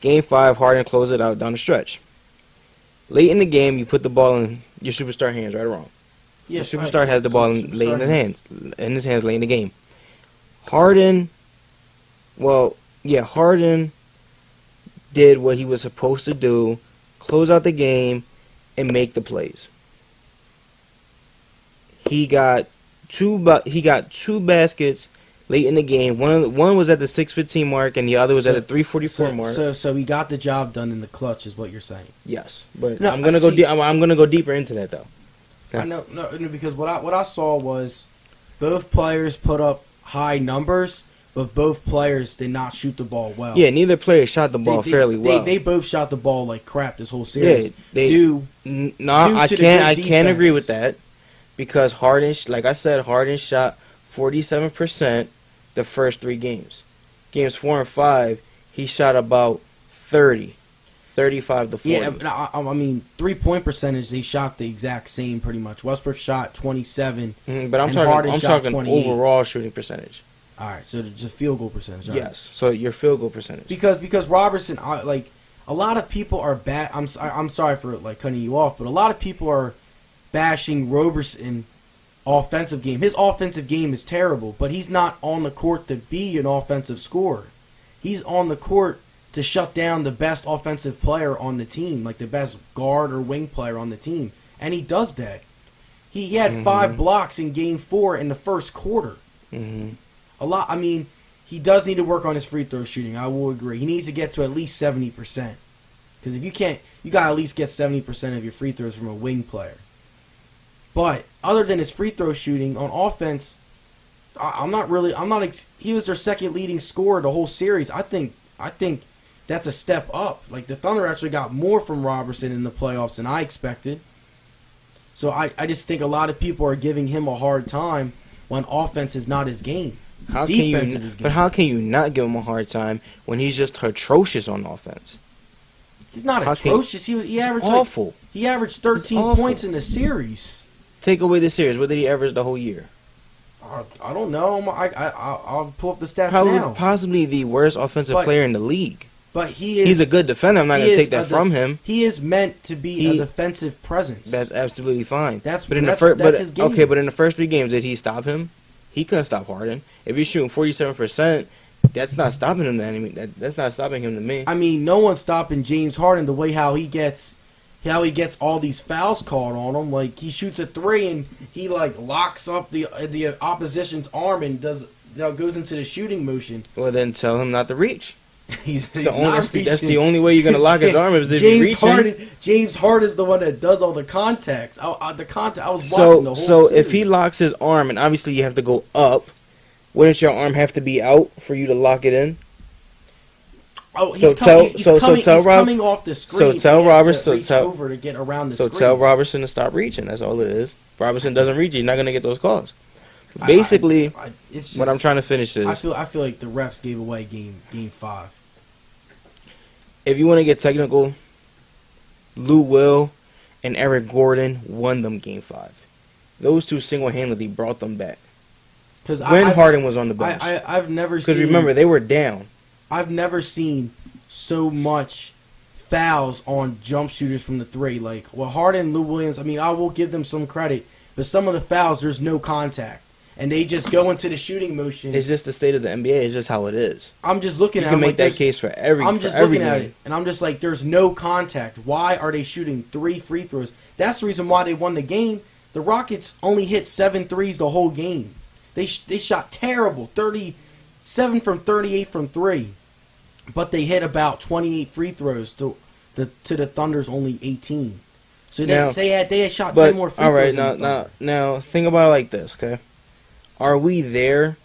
Game 5, Harden closed it out down the stretch. Late in the game, you put the ball in your superstar hands, right or wrong? Yeah, the superstar has the ball in his hands late in the game. Harden did what he was supposed to do, close out the game, and make the plays. He got two baskets late in the game. One was at the 6:15 mark, and the other was at the 3:44 mark. So he got the job done in the clutch, is what you're saying. Yes, but I'm gonna go deeper into that though. Okay. I know, because what I saw was both players put up high numbers, but both players did not shoot the ball well. Yeah, neither player shot the ball fairly well. They both shot the ball like crap this whole series. I can't agree with that because Harden, like I said, Harden shot 47% the first 3 games. Games 4 and 5, he shot about 35 to 40. Yeah, I mean, 3-point percentage, they shot the exact same pretty much. Westbrook shot 27, but I'm talking overall shooting percentage. All right, so just field goal percentage. Right? Yes, so your field goal percentage. Because Robertson, a lot of people are bad. I'm sorry for cutting you off, but a lot of people are bashing Robertson offensive game. His offensive game is terrible, but he's not on the court to be an offensive scorer. He's on the court to shut down the best offensive player on the team, like the best guard or wing player on the team, and he does that. He had 5 blocks in Game 4 in the first quarter. Mm-hmm. He does need to work on his free throw shooting. I will agree. He needs to get to at least 70%. Because if you can't, you got to at least get 70% of your free throws from a wing player. But other than his free throw shooting on offense, he was their second leading scorer the whole series. I think that's a step up. Like, the Thunder actually got more from Robertson in the playoffs than I expected. So I just think a lot of people are giving him a hard time when offense is not his game. Defense is his game. But how can you not give him a hard time when he's just atrocious on offense? He's not atrocious. He averaged awful. He averaged 13 points in the series. Take away the series. What did he average the whole year? I don't know. I'll pull up the stats now. Possibly the worst offensive player in the league. But he's a good defender. I'm not going to take that from him. He is meant to be a defensive presence. That's absolutely fine. That's his game. Okay, but in the first 3 games, did he stop him? He couldn't stop Harden. If he's shooting 47%, that's not stopping him. That's not stopping him to me. I mean, no one's stopping James Harden the way how he gets all these fouls called on him. Like, he shoots a 3 and he locks up the opposition's arm and goes into the shooting motion. Well, then tell him not to reach. He's that's the only way you're gonna lock his arm is if you reach. James Harden is the one that does all the contacts. I was watching the whole So series. if he locks his arm, and obviously you have to go up, wouldn't your arm have to be out for you to lock it in? Oh, he's coming off the screen. So tell Robertson over to get around the screen. So tell Robertson to stop reaching. That's all it is. If Robertson doesn't reach, he's not gonna get those calls. Basically, it's just, what I'm trying to finish is, I feel like the refs gave away game 5. if you want to get technical, Lou Will and Eric Gordon won them game 5. Those two single-handedly brought them back. Because Harden was on the bench. I've never seen. Because remember, they were down. I've never seen so much fouls on jump shooters from the 3. Like, well, Harden, Lou Williams, I mean, I will give them some credit, but some of the fouls, there's no contact. And they just go into the shooting motion. It's just the state of the NBA. It's just how it is. I'm just looking at it. You can make that case for every I'm just looking at it, and I'm just like, there's no contact. Why are they shooting 3 free throws? That's the reason why they won the game. The Rockets only hit 7 threes the whole game. They shot terrible, 37 from 38 from 3. But they hit about 28 free throws to the Thunder's only 18. So they had shot 10 more free throws. All right, now think about it like this, okay? Are we there?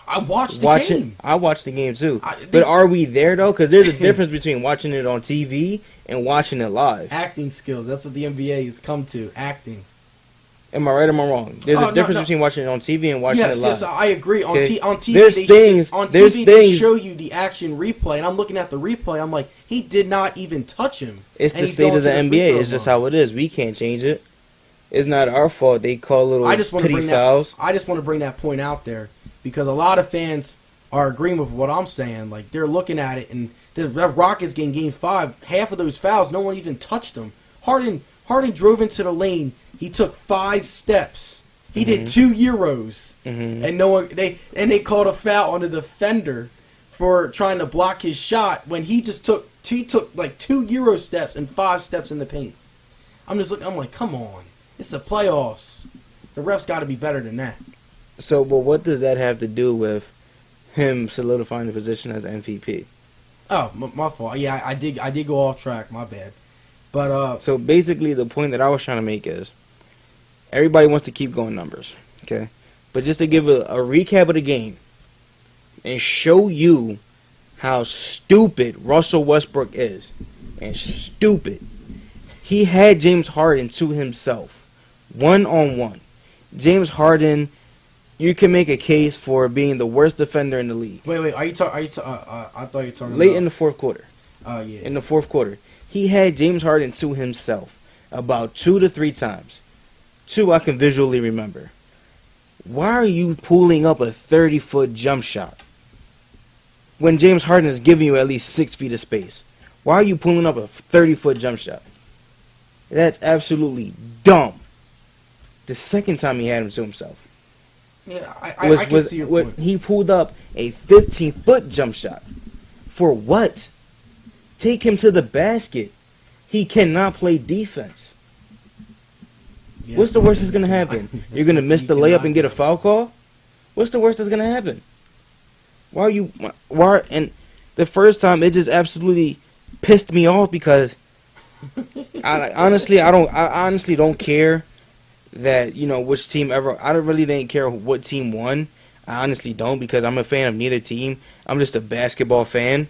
I watched the game. I watched the game too. But are we there though? Because there's a difference between watching it on TV and watching it live. Acting skills. That's what the NBA has come to. Acting. Am I right or am I wrong? There's a difference between watching it on TV and watching it live. Yes, I agree. On TV, they show you the action replay, and I'm looking at the replay. I'm like, he did not even touch him. It's the state of the NBA. It's just how it is. We can't change it. It's not our fault. They call little petty fouls. I just want to bring that point out there because a lot of fans are agreeing with what I'm saying. Like, they're looking at it, and the Rockets game 5, half of those fouls, no one even touched them. Harden drove into the lane. He took 5 steps. He did 2 Euros, and they called a foul on the defender for trying to block his shot when he took like 2 Euro steps and 5 steps in the paint. I'm like, come on. It's the playoffs. The refs got to be better than that. So, but what does that have to do with him solidifying the position as MVP? Oh, my fault. Yeah, I did go off track. My bad. But so basically, the point that I was trying to make is everybody wants to keep going numbers, okay? But just to give a recap of the game and show you how stupid Russell Westbrook is, and stupid, he had James Harden to himself. 1-on-1. James Harden, you can make a case for being the worst defender in the league. Wait, I thought you were talking late in the fourth quarter. Oh, yeah. In the fourth quarter. He had James Harden to himself about 2 to 3 times. 2 I can visually remember. Why are you pulling up a 30-foot jump shot when James Harden is giving you at least 6 feet of space? Why are you pulling up a 30-foot jump shot? That's absolutely dumb. The second time he had him to himself. Yeah, I can see your point. He pulled up a 15-foot jump shot. For what? Take him to the basket. He cannot play defense. Yeah. What's the worst that's going to happen? You're going to miss the layup and get a foul call? What's the worst that's going to happen? And the first time, it just absolutely pissed me off because I honestly don't care that, which team ever. I really didn't care what team won. I honestly don't because I'm a fan of neither team. I'm just a basketball fan.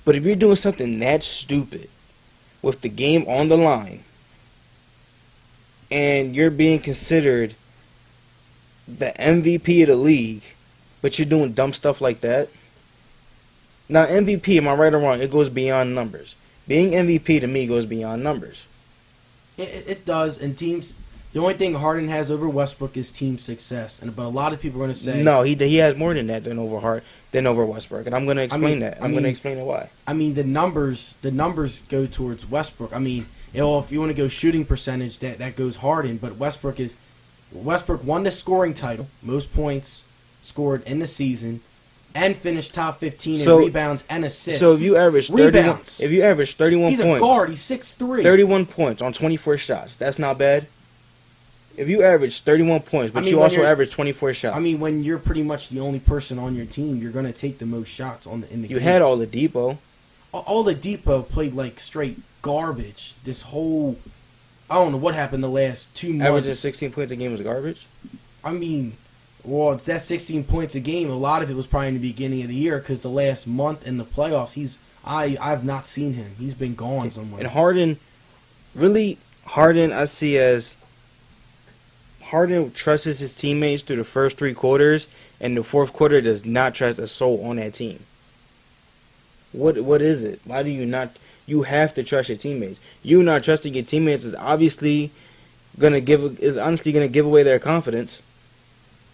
But if you're doing something that stupid with the game on the line and you're being considered the MVP of the league, but you're doing dumb stuff like that. Now, MVP, am I right or wrong? It goes beyond numbers. Being MVP to me goes beyond numbers. It does, and teams. The only thing Harden has over Westbrook is team success, but a lot of people are going to say no. He has more than that than over Westbrook, and I'm going to explain that. I'm going to explain why. I mean, the numbers go towards Westbrook. I mean, if you want to go shooting percentage, that goes Harden, but Westbrook won the scoring title, most points scored in the season, and finished top 15 in rebounds and assists. So if you average 31 points, he's a guard. He's 6'3". 31 points on 24 shots. That's not bad. If you average 31 points, but you also average 24 shots. I mean, when you're pretty much the only person on your team, you're going to take the most shots in the game. You had Oladipo. Oladipo played like straight garbage. This whole, I don't know what happened the last 2 months. Averaging 16 points a game was garbage? I mean, well, that's 16 points a game. A lot of it was probably in the beginning of the year because the last month in the playoffs, I've not seen him. He's been gone somewhere. And Harden, I see as Harden trusts his teammates through the first 3 quarters, and the fourth quarter does not trust a soul on that team. What is it? Why do you not? You have to trust your teammates. You not trusting your teammates is honestly gonna give away their confidence.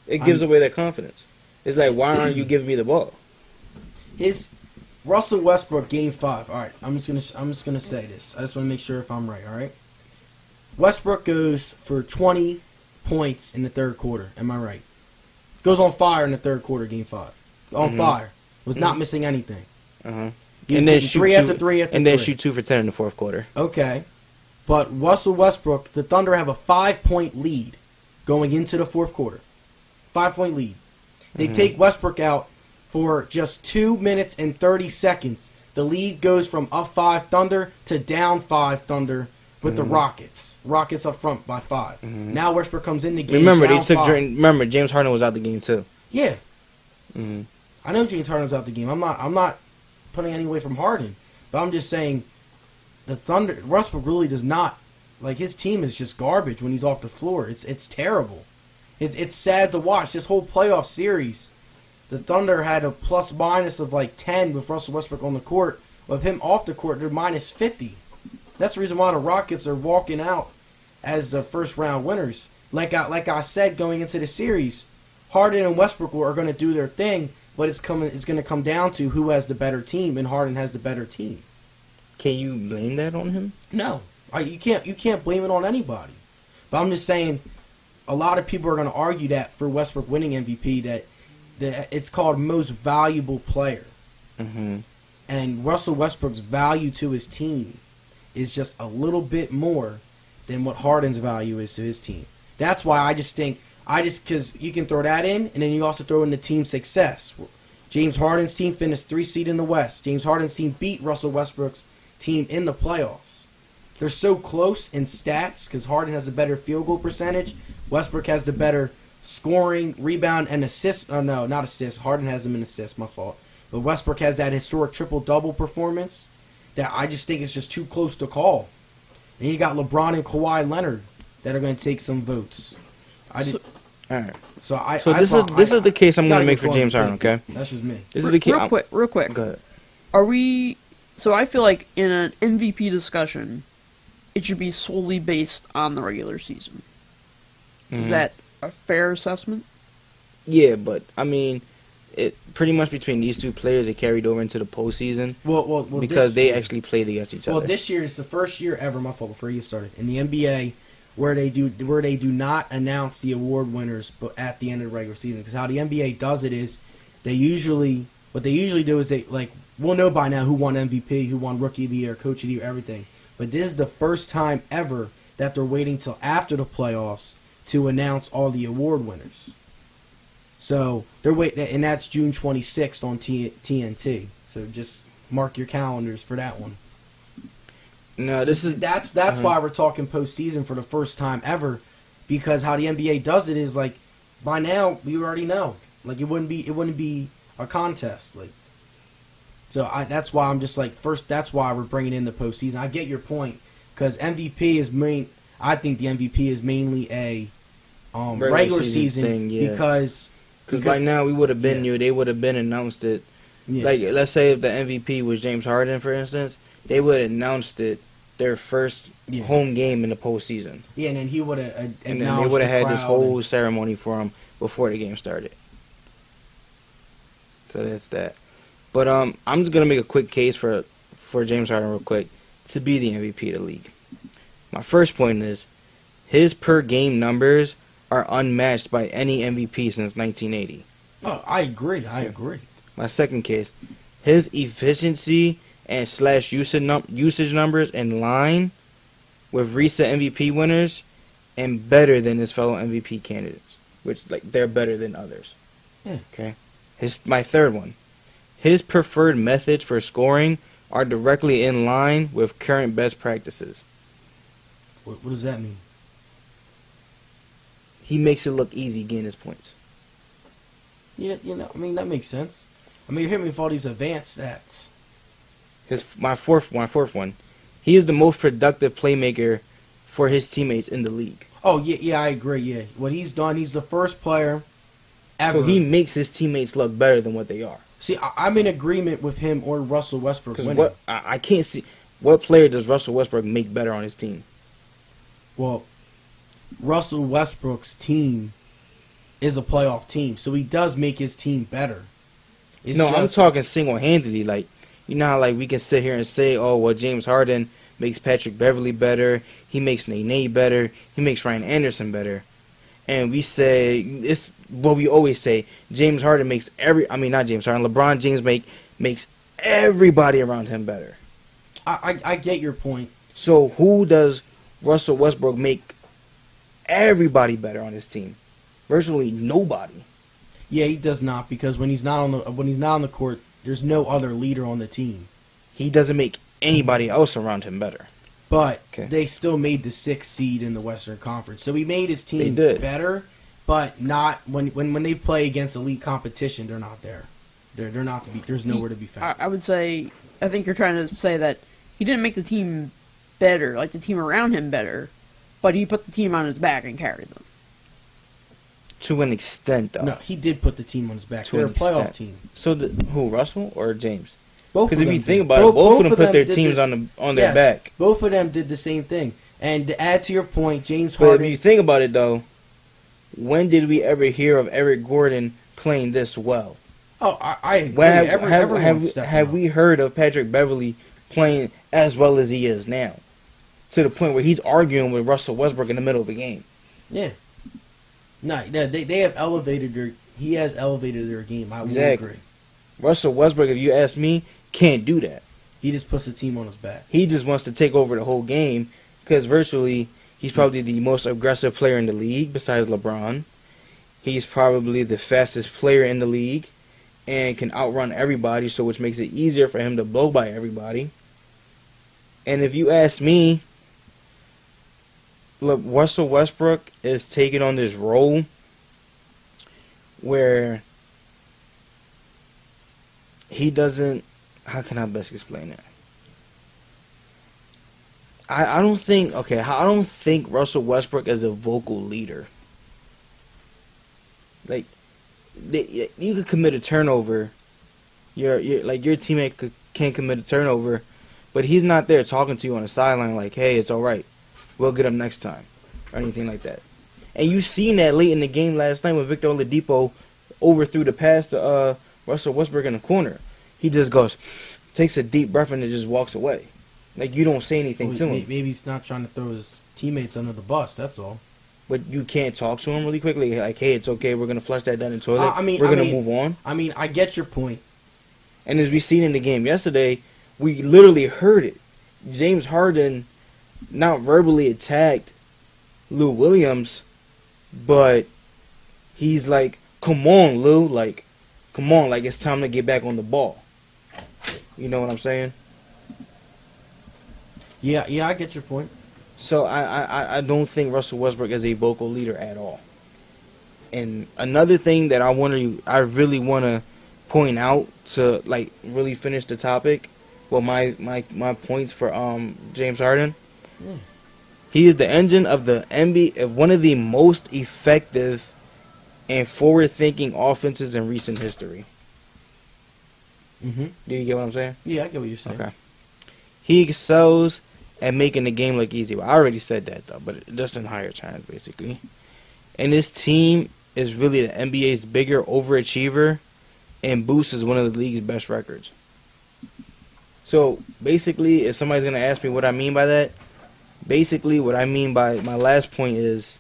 It gives away their confidence. It's like, why aren't you giving me the ball? His Russell Westbrook Game 5. All right, I'm just gonna say this. I just want to make sure if I'm right. All right. Westbrook goes for 20 points in the third quarter. Am I right? Goes on fire in the third quarter, Game 5. On fire. Was not missing anything. And then shoot 3 after 3 after 3. And then shoot 2 for 10 in the fourth quarter. Okay. But Russell Westbrook, the Thunder have a 5-point lead going into the fourth quarter. 5-point lead. They take Westbrook out for just 2 minutes and 30 seconds. The lead goes from up 5 Thunder to down 5 Thunder with the Rockets. Rockets up front by 5. Now Westbrook comes in the game. Remember, down 5. Remember, James Harden was out the game too. Yeah. I know James Harden was out the game. I'm not putting any away from Harden, but I'm just saying the Thunder, Westbrook really does not, like, his team is just garbage when he's off the floor. It's terrible. It's sad to watch. This whole playoff series, the Thunder had a plus minus of like 10 with Russell Westbrook on the court. With him off the court, they're minus 50. That's the reason why the Rockets are walking out as the first round winners. Like I said going into the series, Harden and Westbrook are going to do their thing, but it's going to come down to who has the better team, and Harden has the better team. Can you blame that on him? No, you can't blame it on anybody. But I'm just saying, a lot of people are going to argue that for Westbrook winning MVP, that it's called most valuable player. And Russell Westbrook's value to his team is just a little bit more than what Harden's value is to his team. That's why I just think, because you can throw that in, and then you also throw in the team success. James Harden's team finished 3 seed in the West. James Harden's team beat Russell Westbrook's team in the playoffs. They're so close in stats because Harden has a better field goal percentage. Westbrook has the better scoring, rebound, and assist. Oh, no, not assist. Harden has them in assist, my fault. But Westbrook has that historic triple-double performance that I just think is just too close to call. And you got LeBron and Kawhi Leonard that are going to take some votes. All right. So this is the case I'm going to make for James Harden, okay? That's just me. This is the case. Real quick. Go ahead. Are we... So I feel like in an MVP discussion, it should be solely based on the regular season. Is that a fair assessment? Yeah, but, I mean, it pretty much between these two players, it carried over into the postseason. Well, because they actually played against each other. Well, this year is the first year ever, my fault, before you started, in the NBA where they do not announce the award winners but at the end of the regular season. Because how the NBA does it is what they usually do is they, like, we'll know by now who won MVP, who won Rookie of the Year, Coach of the Year, everything. But this is the first time ever that they're waiting till after the playoffs to announce all the award winners. So they're waiting, and that's June 26th on TNT. So just mark your calendars for that one. No, that's why we're talking postseason for the first time ever, because how the NBA does it is, like, by now you already know. Like, it wouldn't be a contest. Like, so that's why I'm just like, first. That's why we're bringing in the postseason. I get your point, because MVP is main. I think the MVP is mainly a regular season thing, yeah. because by now we would have been they would have been announced it. Yeah. Like, let's say if the MVP was James Harden, for instance, they would have announced it their first home game in the postseason. Yeah, and then he would have and then they would have had this whole ceremony for him before the game started. So that's that. But I'm just gonna make a quick case for James Harden real quick to be the MVP of the league. My first point is his per game numbers are unmatched by any MVP since 1980. Oh, I agree. My second case, his efficiency and / usage numbers in line with recent MVP winners and better than his fellow MVP candidates, which, like, they're better than others. Yeah. Okay. My third one, his preferred methods for scoring are directly in line with current best practices. What does that mean? He makes it look easy getting his points. Yeah, I mean, that makes sense. I mean, you're hitting me with all these advanced stats. My fourth one, he is the most productive playmaker for his teammates in the league. Oh, yeah, I agree, yeah. What he's done, he's the first player ever. So he makes his teammates look better than what they are. See, I'm in agreement with him or Russell Westbrook winning. I can't see what player does Russell Westbrook make better on his team. Well, Russell Westbrook's team is a playoff team, so he does make his team better. I'm talking single-handedly. Like, you know how like we can sit here and say, oh, well, James Harden makes Patrick Beverly better, he makes Nene better, he makes Ryan Anderson better. And we say, it's what we always say, James Harden makes not James Harden, LeBron James makes everybody around him better. I get your point. So who does Russell Westbrook make everybody better on his team? Virtually nobody. Yeah, he does not, because when he's not on the court, there's no other leader on the team. He doesn't make anybody else around him better. But they still made the 6th seed in the Western Conference. So he made his team better, but not when they play against elite competition, they're not there. They're not to be. There's nowhere to be found. I would say, I think you're trying to say that he didn't make the team better, like the team around him better, but he put the team on his back and carried them. To an extent, though. No, he did put the team on his back. They're a playoff team. So who, Russell or James? Both. Because if you think about it, both of them put their teams on their back. Both of them did the same thing. And to add to your point, James But Harden. if you think about it, though, when did we ever hear of Eric Gordon playing this well? Oh, I agree. Have we heard of Patrick Beverly playing as well as he is now? To the point where he's arguing with Russell Westbrook in the middle of the game. Yeah. No, they have elevated he has elevated their game. I will agree. Russell Westbrook, if you ask me, can't do that. He just puts the team on his back. He just wants to take over the whole game because virtually he's probably the most aggressive player in the league besides LeBron. He's probably the fastest player in the league and can outrun everybody, so which makes it easier for him to blow by everybody. And if you ask me, look, Russell Westbrook is taking on this role where he doesn't. How can I best explain it? I don't think Russell Westbrook is a vocal leader. Like, you could commit a turnover. Your teammate can't commit a turnover, but he's not there talking to you on the sideline like, "Hey, it's all right. We'll get him next time," or anything like that. And you seen that late in the game last night when Victor Oladipo overthrew the pass to Russell Westbrook in the corner. He just goes, takes a deep breath, and then just walks away. Like, you don't say anything to him. Maybe he's not trying to throw his teammates under the bus, that's all. But you can't talk to him really quickly. Like, hey, it's okay. We're going to flush that down the toilet. We're going to move on. I mean, I get your point. And as we seen in the game yesterday, we literally heard it. James Harden not verbally attacked Lou Williams, but he's like, come on, Lou. Like, come on. Like, it's time to get back on the ball. You know what I'm saying? Yeah, I get your point. So I don't think Russell Westbrook is a vocal leader at all. And another thing that I really want to point out to like really finish the topic, well my points for James Harden. Yeah. He is the engine of the NBA, one of the most effective and forward-thinking offenses in recent history. Mm-hmm. Do you get what I'm saying? Yeah, I get what you're saying. Okay. He excels at making the game look easy. Well, I already said that, though, but just in higher terms, basically. And this team is really the NBA's bigger overachiever and boosts one of the league's best records. So, basically, if somebody's going to ask me what I mean by that, basically what I mean by my last point is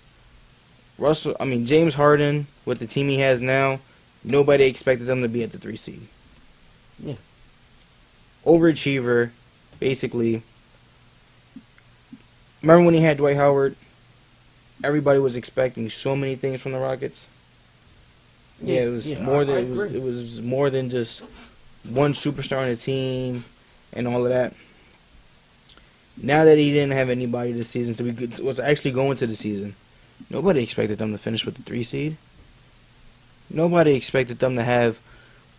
James Harden, with the team he has now, nobody expected them to be at the 3 seed. Yeah. Overachiever, basically. Remember when he had Dwight Howard? Everybody was expecting so many things from the Rockets. Yeah, it was more than just one superstar on the team and all of that. Now that he didn't have anybody this season was actually going to the season, nobody expected them to finish with the 3 seed. Nobody expected them to have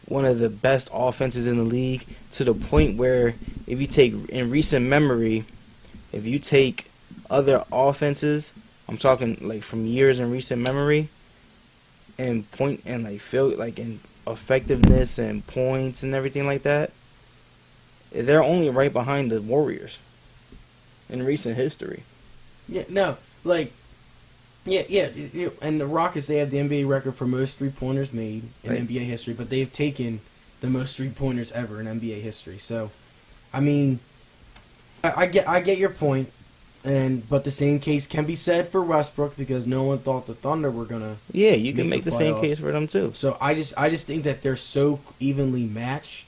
one of the best offenses in the league, to the point where if you take, in recent memory, if you take other offenses, I'm talking like from years in recent memory, and in effectiveness and points and everything like that. They're only right behind the Warriors in recent history. Yeah, no, like, and the Rockets, they have the NBA record for most three-pointers made in NBA history, but they've taken the most three-pointers ever in NBA history. So, I mean, I get your point, but the same case can be said for Westbrook because no one thought the Thunder were gonna. Yeah, you can make the same case for them too. So I just think that they're so evenly matched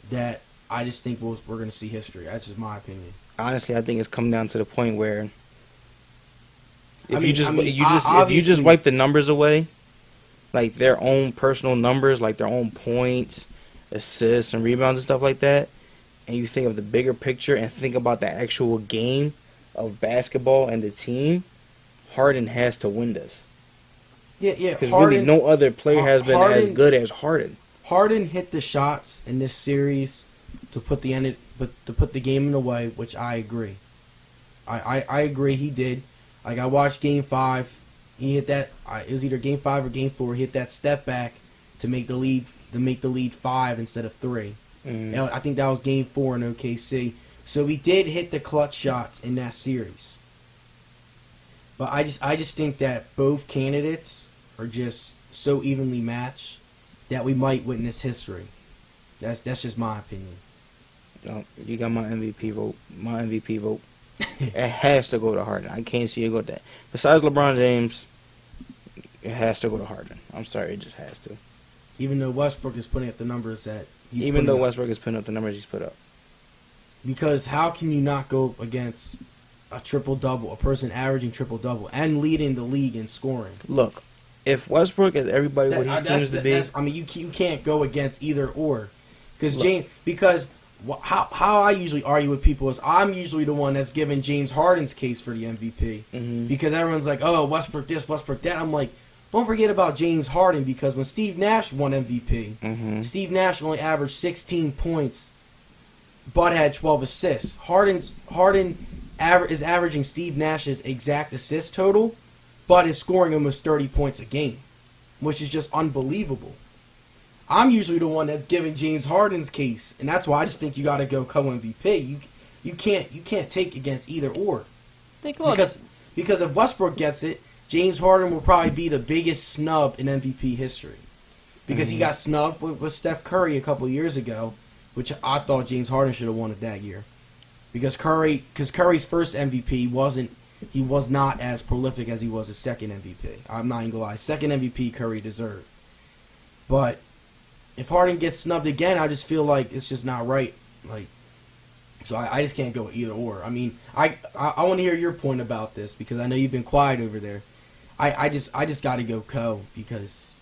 that I just think we're gonna see history. That's just my opinion. Honestly, I think it's come down to the point where if you just wipe the numbers away, like their own personal numbers, like their own points, assists, and rebounds and stuff like that, and you think of the bigger picture and think about the actual game of basketball and the team, Harden has to win this. Yeah. Because really no other player has been as good as Harden. Harden hit the shots in this series to put the game in the way, which I agree. I agree he did. Like I watched Game 5, he hit that. It was either Game 5 or Game 4. He hit that step back to make the lead 5 instead of 3. I think that was Game 4 in OKC. So he did hit the clutch shots in that series. But I just think that both candidates are just so evenly matched that we might witness history. That's just my opinion. No, you got my MVP vote. My MVP vote. It has to go to Harden. I can't see it go to that. Besides LeBron James, it has to go to Harden. I'm sorry, it just has to. Even though Westbrook is putting up the numbers that he's Westbrook is putting up the numbers he's put up. Because how can you not go against a triple-double, a person averaging triple-double, and leading the league in scoring? Look, if Westbrook is everybody what he seems to be... I mean, you can't go against either or. Because how I usually argue with people is I'm usually the one that's giving James Harden's case for the MVP. Mm-hmm. Because everyone's like, oh, Westbrook this, Westbrook that. I'm like, don't forget about James Harden because when Steve Nash won MVP, Steve Nash only averaged 16 points, but had 12 assists. Harden is averaging Steve Nash's exact assist total, but is scoring almost 30 points a game, which is just unbelievable. I'm usually the one that's giving James Harden's case, and that's why I just think you got to go co-MVP. You can't take against either or. Because if Westbrook gets it, James Harden will probably be the biggest snub in MVP history. Because he got snubbed with Steph Curry a couple years ago, which I thought James Harden should have won it that year. Because Curry's first MVP was not as prolific as he was his second MVP. I'm not even gonna lie. Second MVP Curry deserved. But if Harden gets snubbed again, I just feel like it's just not right. So I just can't go with either or. I mean, I want to hear your point about this because I know you've been quiet over there. I just got to go co because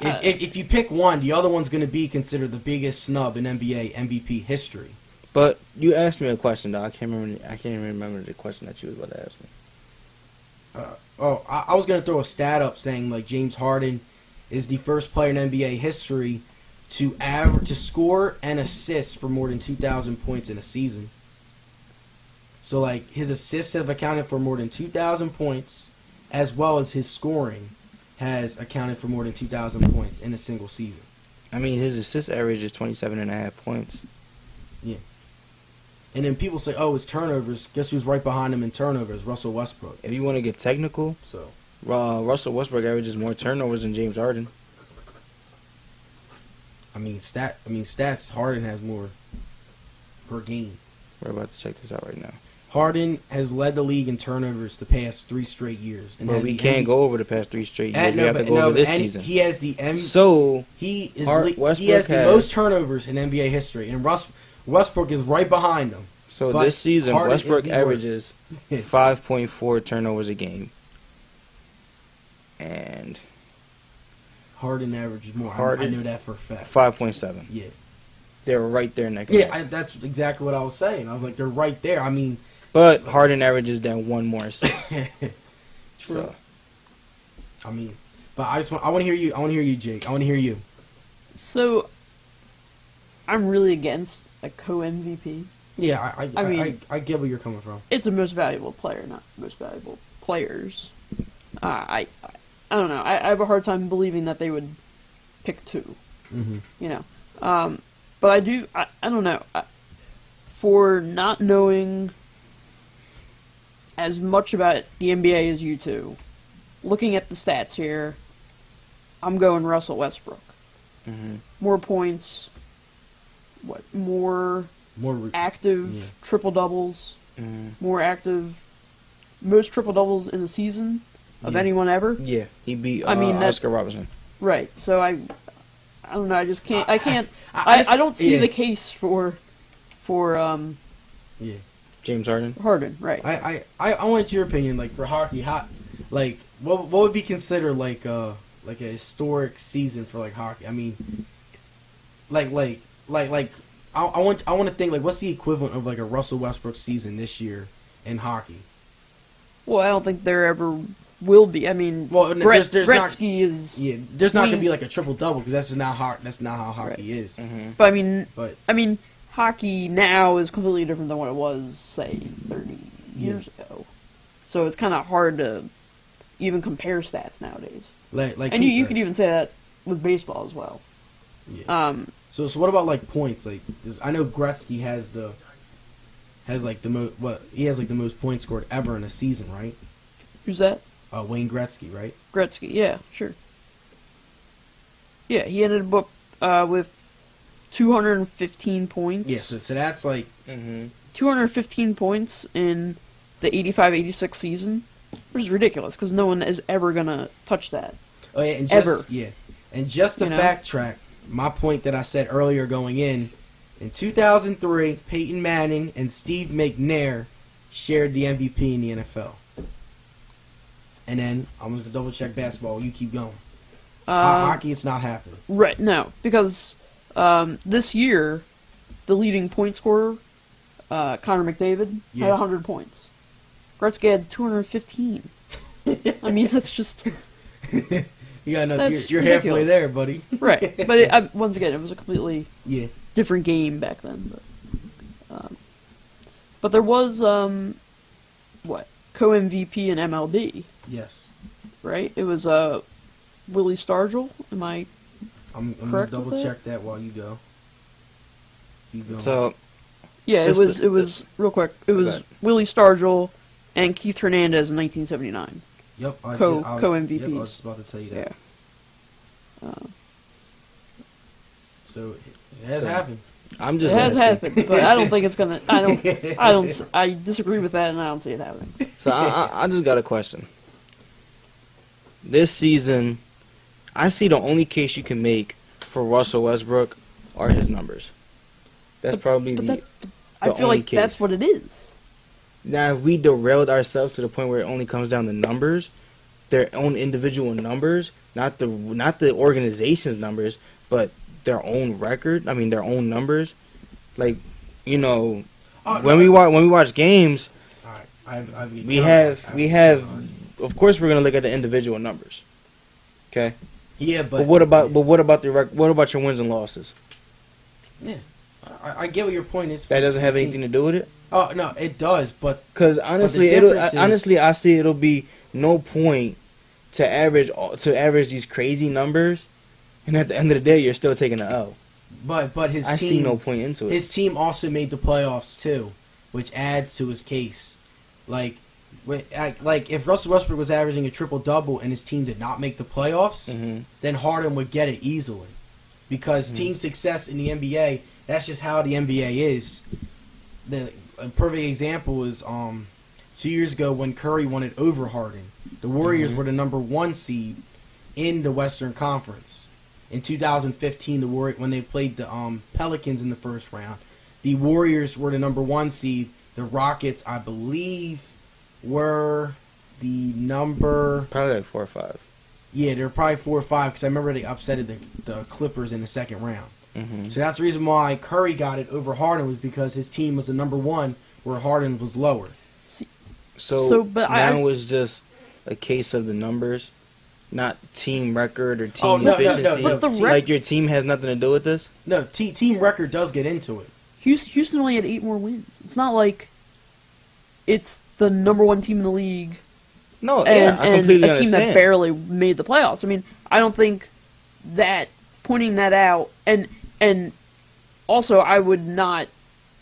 if you pick one, the other one's going to be considered the biggest snub in NBA MVP history. But you asked me a question, though. I can't even remember the question that you was about to ask me. I was going to throw a stat up saying like James Harden is the first player in NBA history to score and assist for more than 2,000 points in a season. So like his assists have accounted for more than 2,000 points, as well as his scoring has accounted for more than 2,000 points in a single season. I mean, his assist average is 27.5 points. Yeah. And then people say, oh, his turnovers. Guess who's right behind him in turnovers? Russell Westbrook. If you want to get technical, Russell Westbrook averages more turnovers than James Harden. I mean, stats. Harden has more per game. We're about to check this out right now. Harden has led the league in turnovers the past 3 straight years. But we can't go over the past 3 straight years. We have to go over this season. He has the he has the most turnovers in NBA history, and Westbrook is right behind him. So this season, Westbrook averages 5.4 turnovers a game, and Harden averages more. I know that for a fact. 5.7. Yeah. They're right there next to that. That's exactly what I was saying. I was like, they're right there. I mean... But Harden averages that one more assist. True. So. I mean... But I want to hear you. I want to hear you, Jake. I want to hear you. So, I'm really against a co-MVP. Yeah, I mean... I get where you're coming from. It's a most valuable player, not most valuable players, I don't know. I have a hard time believing that they would pick 2. Mm-hmm. You know, but I do. I don't know. For not knowing as much about the NBA as you two, looking at the stats here, I'm going Russell Westbrook. Mm-hmm. More points. More active triple doubles. Mm-hmm. More active, most triple doubles in a season of anyone ever. Yeah, he beat Oscar Robertson. Right. So I don't know. I just can't. I don't see the case for James Harden. Harden. Right. I want your opinion, like for hockey. Like what would be considered like a historic season for like hockey? I mean, like I want to think like what's the equivalent of like a Russell Westbrook season this year in hockey? Well, I don't think there ever will be. I mean, Gretzky is. Yeah, there's not gonna be like a triple double because that's just not That's not how hockey is. Mm-hmm. But I mean, hockey now is completely different than what it was, say, 30 years ago. So it's kind of hard to even compare stats nowadays. And you could even say that with baseball as well. Yeah. So what about like points? Like I know Gretzky has the most points scored ever in a season, right? Who's that? Wayne Gretzky, right? Gretzky, yeah, sure. Yeah, he ended up with 215 points. Yeah, so that's like 215 points in the 85-86 season, which is ridiculous because no one is ever gonna touch that. Oh yeah, and ever. Just to backtrack, my point that I said earlier going in 2003, Peyton Manning and Steve McNair shared the MVP in the NFL. And then I'm going to double check basketball. You keep going. Hockey, it's not happening. Right, no, because this year, the leading point scorer, Connor McDavid, had 100 points. Gretzky had 215. I mean, that's just... You gotta know, you're halfway there, buddy. Right, but once again, it was a completely different game back then. But there was, co-MVP and MLB. Yes. Right? It was Willie Stargell. Am I I'm correct? Gonna double check that while you go. So, yeah, it was real quick. It was Willie Stargell and Keith Hernandez in 1979. Yep, co-MVPs. Yep, I was just about to tell you that. Yeah. So it has happened. It has happened, but I don't think it's gonna. I disagree with that, and I don't see it happening. So I just got a question. This season, I see the only case you can make for Russell Westbrook are his numbers. That's probably the I feel like case. That's what it is. Now, if we derailed ourselves to the point where it only comes down to numbers, their own individual numbers, not the organization's numbers, but their own record. I mean, their own numbers. Like, when we watch games, we have. Of course, we're gonna look at the individual numbers. Okay. Yeah, but what about what about your wins and losses? Yeah, I get what your point is. That doesn't have anything to do with it. Oh no, it does, but because honestly, I see it'll be no point to average these crazy numbers, and at the end of the day, you're still taking an L. But his team, I see no point into it. His team also made the playoffs too, which adds to his case. Like if Russell Westbrook was averaging a triple double and his team did not make the playoffs, then Harden would get it easily, because team success in the NBA. That's just how the NBA is. A perfect example is 2 years ago when Curry won it over Harden. The Warriors were the number 1 seed in the Western Conference. In 2015, when they played the Pelicans in the first round, the Warriors were the number 1 seed. The Rockets, I believe, were the number... Probably like 4 or 5. Yeah, they were probably 4 or 5 because I remember they upsetted the Clippers in the second round. So that's the reason why Curry got it over Harden, was because his team was the number 1 where Harden was lower. But now it's just a case of the numbers, not team record or team efficiency. No. Like your team has nothing to do with this? No, team record does get into it. Houston only had 8 more wins. It's not like it's the number 1 team in the league No, and, I completely and a team understand. that barely made the playoffs. I mean, I don't think that pointing that out, and also I would not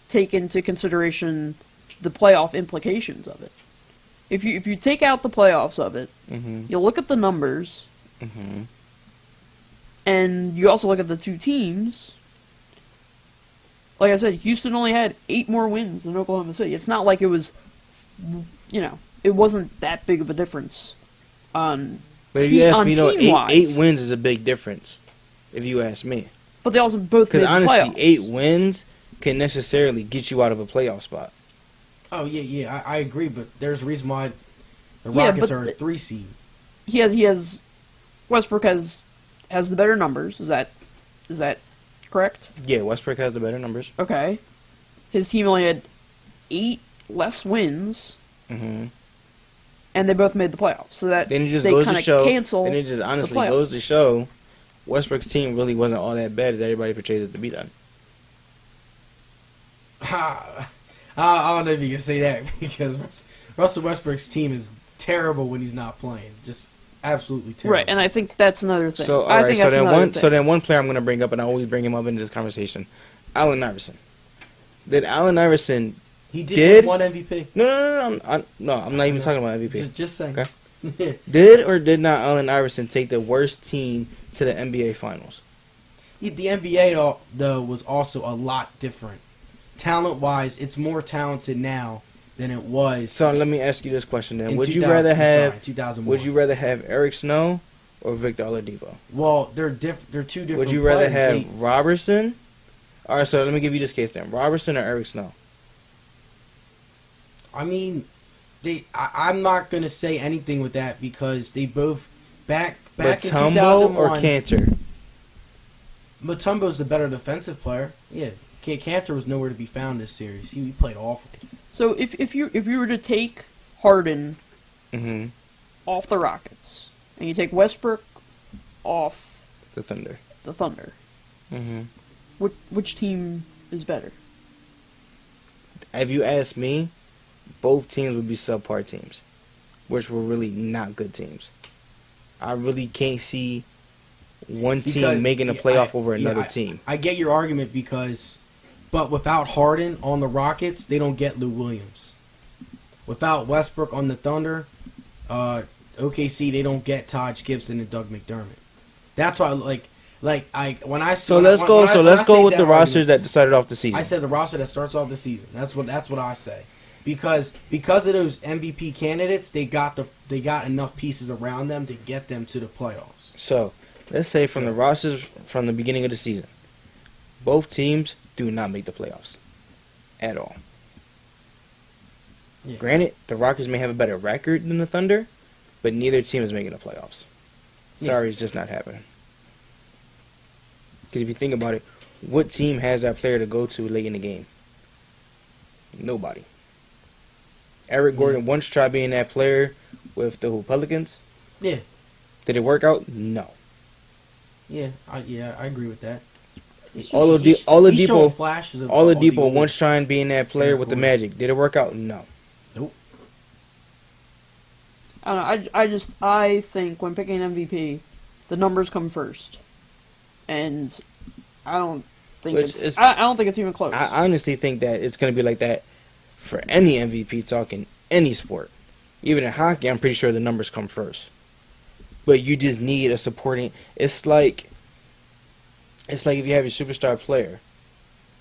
take into consideration the playoff implications of it. If you take out the playoffs of it, you look at the numbers, and you also look at the two teams. Like I said, Houston only had 8 more wins than Oklahoma City. It's not like it was, it wasn't that big of a difference on. But if you ask me, team-wise. 8 wins is a big difference. If you ask me, But they also both made because the honestly, playoffs. 8 wins can necessarily get you out of a playoff spot. Oh yeah, I agree, but there's a reason why the Yeah, Rockets but are a 3 seed. He has Westbrook has the better numbers. Is that correct? Yeah, Westbrook has the better numbers. Okay. His team only had 8 less wins, and they both made the playoffs. So that Then it just they goes kind to of show. cancel. Then it just honestly playoffs. goes to show Westbrook's team really wasn't all that bad as everybody portrays it to be done. I don't know if you can say that because Russell Westbrook's team is terrible when he's not playing. Just absolutely terrible. Right, and I think that's another thing. So all I right, think so that's then another one, thing. so then one player I'm going to bring up, and I always bring him up in this conversation, Allen Iverson. Did Allen Iverson? He Did- did win one MVP. No, I'm not even talking about MVP. Just saying. Okay. Did or did not Allen Iverson take the worst team to the NBA Finals? The NBA though was also a lot different. Talent-wise, it's more talented now than it was. So let me ask you this question then: in Would you 2000 rather have 2001? Would you rather have Eric Snow or Victor Oladipo? Well, they're They're two different. Would you rather players. have Robertson? All right, so let me give you this case then: Robertson or Eric Snow? I mean, I'm not gonna say anything with that because they both back in Mutombo 2001. or Cantor? Mutombo's the better defensive player. Yeah, Cantor was nowhere to be found this series. He played awful. So if you were to take Harden Mm-hmm. off the Rockets and you take Westbrook off The Thunder. the Thunder, Mm-hmm. which team is better? If you ask me, both teams would be subpar teams, which were really not good teams. I really can't see one team Because- making a yeah, playoff over another I- team. I get your argument but without Harden on the Rockets, they don't get Lou Williams. Without Westbrook on the Thunder, OKC, they don't get Taj Gibson and Doug McDermott. That's why, when I So let's go with the rosters that decided off the season. I said the roster that starts off the season. That's what I say. Because of those MVP candidates, they got enough pieces around them to get them to the playoffs. So let's say from the rosters from the beginning of the season, both teams do not make the playoffs at all. Yeah. Granted, the Rockets may have a better record than the Thunder, but neither team is making the playoffs. Sorry, it's just not happening. Because if you think about it, what team has that player to go to late in the game? Nobody. Eric Gordon once tried being that player with the Pelicans. Yeah. Did it work out? No. Yeah, I agree with that. He's Oladipo showing flashes of Oladipo once trying being that player Eric with the Gordon. Magic. Did it work out? No. Nope. I don't know. I think when picking an MVP, the numbers come first, and I don't think I don't think it's even close. I honestly think that it's going to be like that for any MVP talk in any sport. Even in hockey, I'm pretty sure the numbers come first. But you just need a supporting. It's like if you have a superstar player,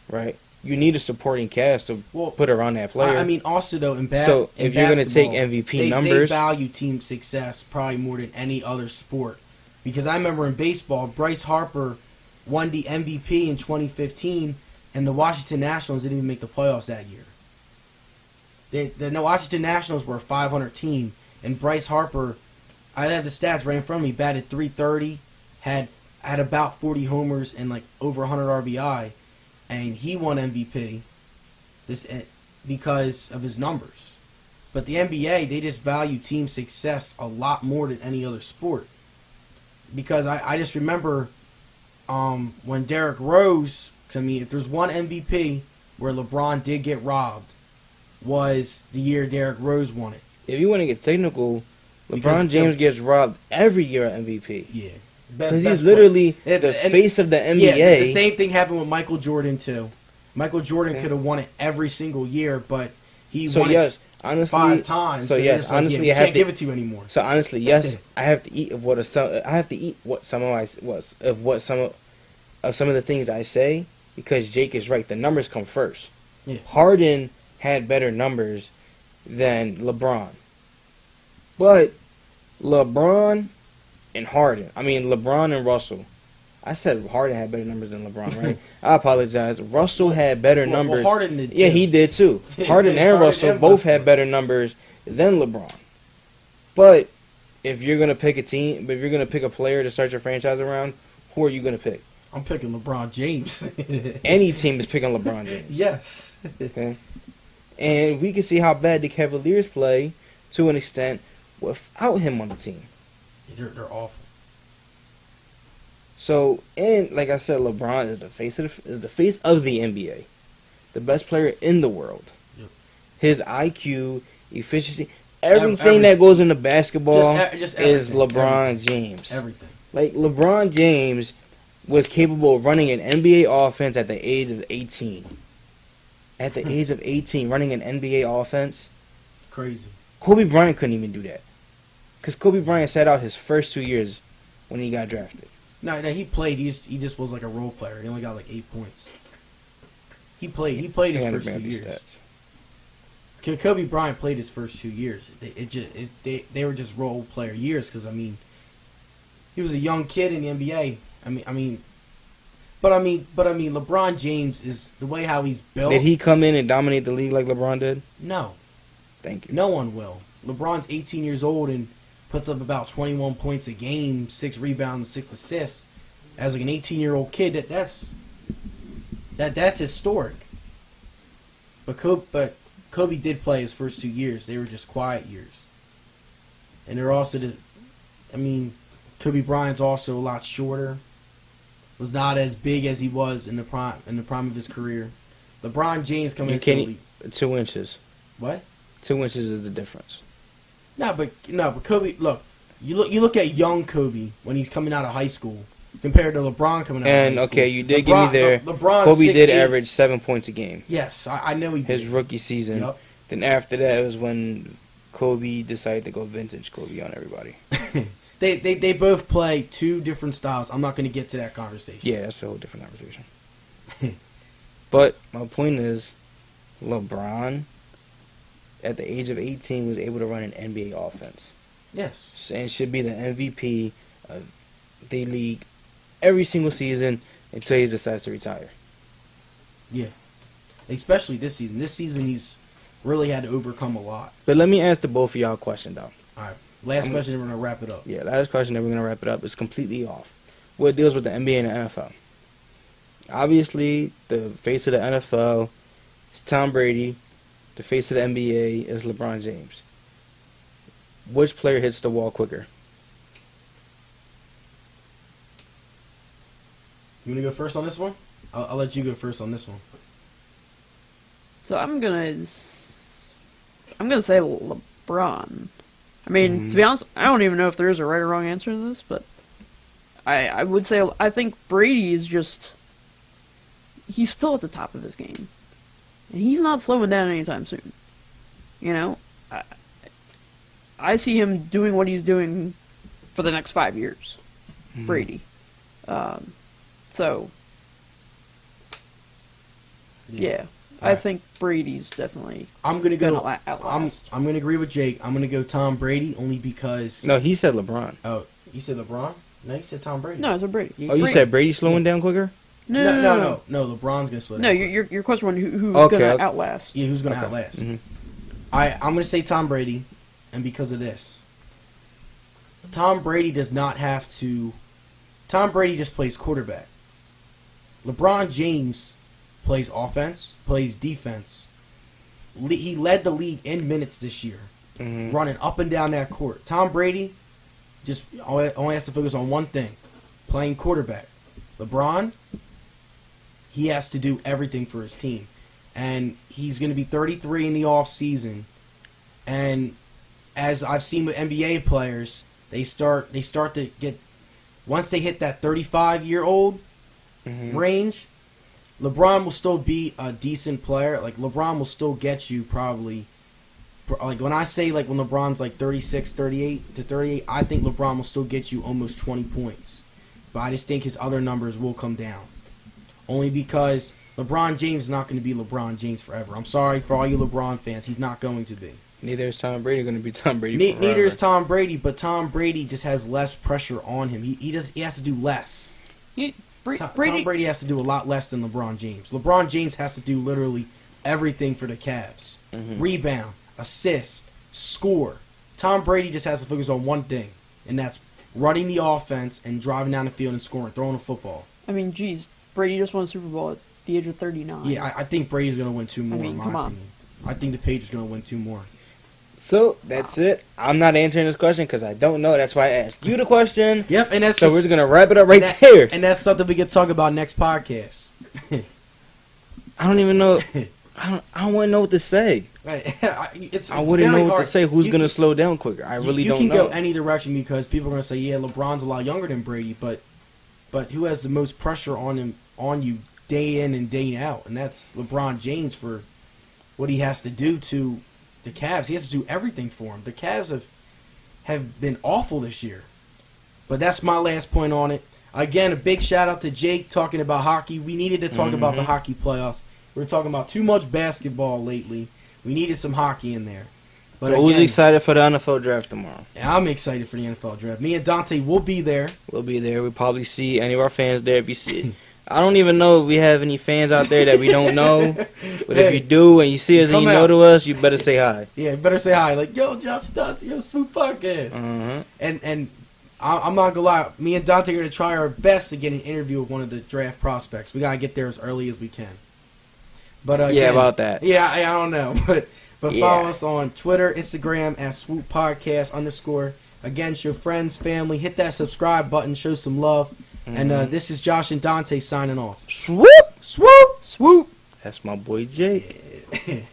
right? You need a supporting cast to put around that player. I mean, also though, in So if you're going to take MVP numbers, they value team success probably more than any other sport. Because I remember in baseball, Bryce Harper won the MVP in 2015, and the Washington Nationals didn't even make the playoffs that year. The Washington Nationals were a 500 team, and Bryce Harper, I have the stats right in front of me, batted .330, had about 40 homers and like over 100 RBI, and he won MVP because of his numbers. But the NBA, they just value team success a lot more than any other sport. Because I just remember when Derrick Rose, to me, if there's one MVP where LeBron did get robbed, was the year Derrick Rose won it. if you want to get technical, LeBron James gets robbed every year at MVP. Yeah. Because he's literally the face of the NBA. Yeah, the same thing happened with Michael Jordan, too. Michael Jordan could have won it every single year, but he won it honestly, 5 times. So yes, honestly, we can't give it to you anymore. So honestly, yes, I have to eat of what some of the things I say, because Jake is right. The numbers come first. Yeah. Harden had better numbers than LeBron, but LeBron and Russell. I said Harden had better numbers than LeBron, right? I apologize. Russell had better numbers. Well, Harden did too. Yeah, he did too. Harden and Russell both had better numbers than LeBron. But if you're gonna pick a player to start your franchise around, who are you gonna pick? I'm picking LeBron James. Any team is picking LeBron James. Yes. Okay. And we can see how bad the Cavaliers play to an extent without him on the team. Yeah, they're awful. So, and like I said, LeBron is the face of the NBA, the best player in the world. Yep. His IQ, efficiency, everything that goes into basketball just is LeBron James. Everything. Like LeBron James was capable of running an NBA offense at the age of 18. At the age of 18, running an NBA offense. Crazy. Kobe Bryant couldn't even do that. Because Kobe Bryant sat out his first 2 years when he got drafted. No, he played. He just was like a role player. He only got like 8 points. He played his first 2 years. Kobe Bryant played his first 2 years. They were just role player years, because he was a young kid in the NBA. But LeBron James is the way how he's built. Did he come in and dominate the league like LeBron did? No. Thank you. No one will. LeBron's 18 years old and puts up about 21 points a game, 6 rebounds, 6 assists. As like an 18-year-old kid, that's historic. But Kobe did play his first 2 years. They were just quiet years. And they're also Kobe Bryant's also a lot shorter. Was not as big as he was in the prime of his career. LeBron James coming into the league. 2 inches. What? 2 inches is the difference. No, but Kobe. Look, you look at young Kobe when he's coming out of high school compared to LeBron coming out of high school. And okay, you did give me there. Kobe did average 7 points a game. Yes, I know he did. His rookie season. Yep. Then after that, it was when Kobe decided to go vintage Kobe on everybody. They both play 2 different styles. I'm not going to get to that conversation. Yeah, that's a whole different conversation. But my point is, LeBron, at the age of 18, was able to run an NBA offense. Yes. And should be the MVP of the league every single season until he decides to retire. Yeah. Especially this season. This season, he's really had to overcome a lot. But let me ask the both of y'all a question, though. All right. Last question, and we're going to wrap it up. Yeah, last question, and we're going to wrap it up. It's completely off. What deals with the NBA and the NFL? Obviously, the face of the NFL is Tom Brady. The face of the NBA is LeBron James. Which player hits the wall quicker? You want to go first on this one? I'll let you go first on this one. So I'm gonna say LeBron. I mean, to be honest, I don't even know if there is a right or wrong answer to this, but I would say I think Brady is he's still at the top of his game, and he's not slowing down anytime soon. You know, I see him doing what he's doing for the next 5 years. Brady. So, yeah. I think Brady's definitely. I'm gonna go. Outlast. I'm gonna agree with Jake. I'm gonna go Tom Brady only because. No, he said LeBron. Oh, you said LeBron? No, you said Tom Brady. No, I said Brady. You said Brady slowing down quicker? No. LeBron's gonna slow down. No, your question was who's gonna outlast? Yeah, who's gonna outlast? Mm-hmm. I'm gonna say Tom Brady, and because of this, Tom Brady does not have to. Tom Brady just plays quarterback. LeBron James plays offense, plays defense. He led the league in minutes this year, running up and down that court. Tom Brady just only has to focus on one thing, playing quarterback. LeBron, he has to do everything for his team. And he's going to be 33 in the offseason. And as I've seen with NBA players, they start to get, once they hit that 35-year-old range, LeBron will still be a decent player. Like, LeBron will still get you probably, like, when I say, like, when LeBron's, like, 36, 38 to 38, I think LeBron will still get you almost 20 points. But I just think his other numbers will come down. Only because LeBron James is not going to be LeBron James forever. I'm sorry for all you LeBron fans. He's not going to be. Neither is Tom Brady going to be Tom Brady forever. Neither is Tom Brady, but Tom Brady just has less pressure on him. He has to do less. Tom Brady has to do a lot less than LeBron James. LeBron James has to do literally everything for the Cavs. Rebound, assist, score. Tom Brady just has to focus on one thing, and that's running the offense and driving down the field and scoring, throwing the football. I mean, geez, Brady just won a Super Bowl at the age of 39. Yeah, I think Brady's going to win 2 more, I mean, in my come on. opinion. I think the Patriots are going to win 2 more. So, that's it. I'm not answering this question because I don't know. That's why I asked you the question. Yep, and that's so we're just going to wrap it up right there. And that's something we can talk about next podcast. I don't even know. I don't want to know what to say. It's I wouldn't know what hard. to say. Who's going to slow down quicker? I really don't know. You can go any direction because people are going to say, yeah, LeBron's a lot younger than Brady, but who has the most pressure on you day in and day out? And that's LeBron James for what he has to do to the Cavs. He has to do everything for him. The Cavs have been awful this year. But that's my last point on it. Again, a big shout out to Jake talking about hockey. We needed to talk about the hockey playoffs. We were talking about too much basketball lately. We needed some hockey in there. But who's excited for the NFL draft tomorrow? I'm excited for the NFL draft. Me and Dante will be there. We'll be there. We'll probably see any of our fans there if you see. I don't even know if we have any fans out there that we don't know. But if you do and you see us and you know to us, you better say hi. Yeah, you better say hi. Like, yo, Josh Dante, yo, Swoop Podcast. And I'm not going to lie. Me and Dante are going to try our best to get an interview with one of the draft prospects. We got to get there as early as we can. But again, yeah, about that. Yeah, I don't know. But follow us on Twitter, Instagram at Swoop Podcast _. Again, show friends, family. Hit that subscribe button. Show some love. And this is Josh and Dante signing off. Swoop! Swoop! Swoop! That's my boy Jay.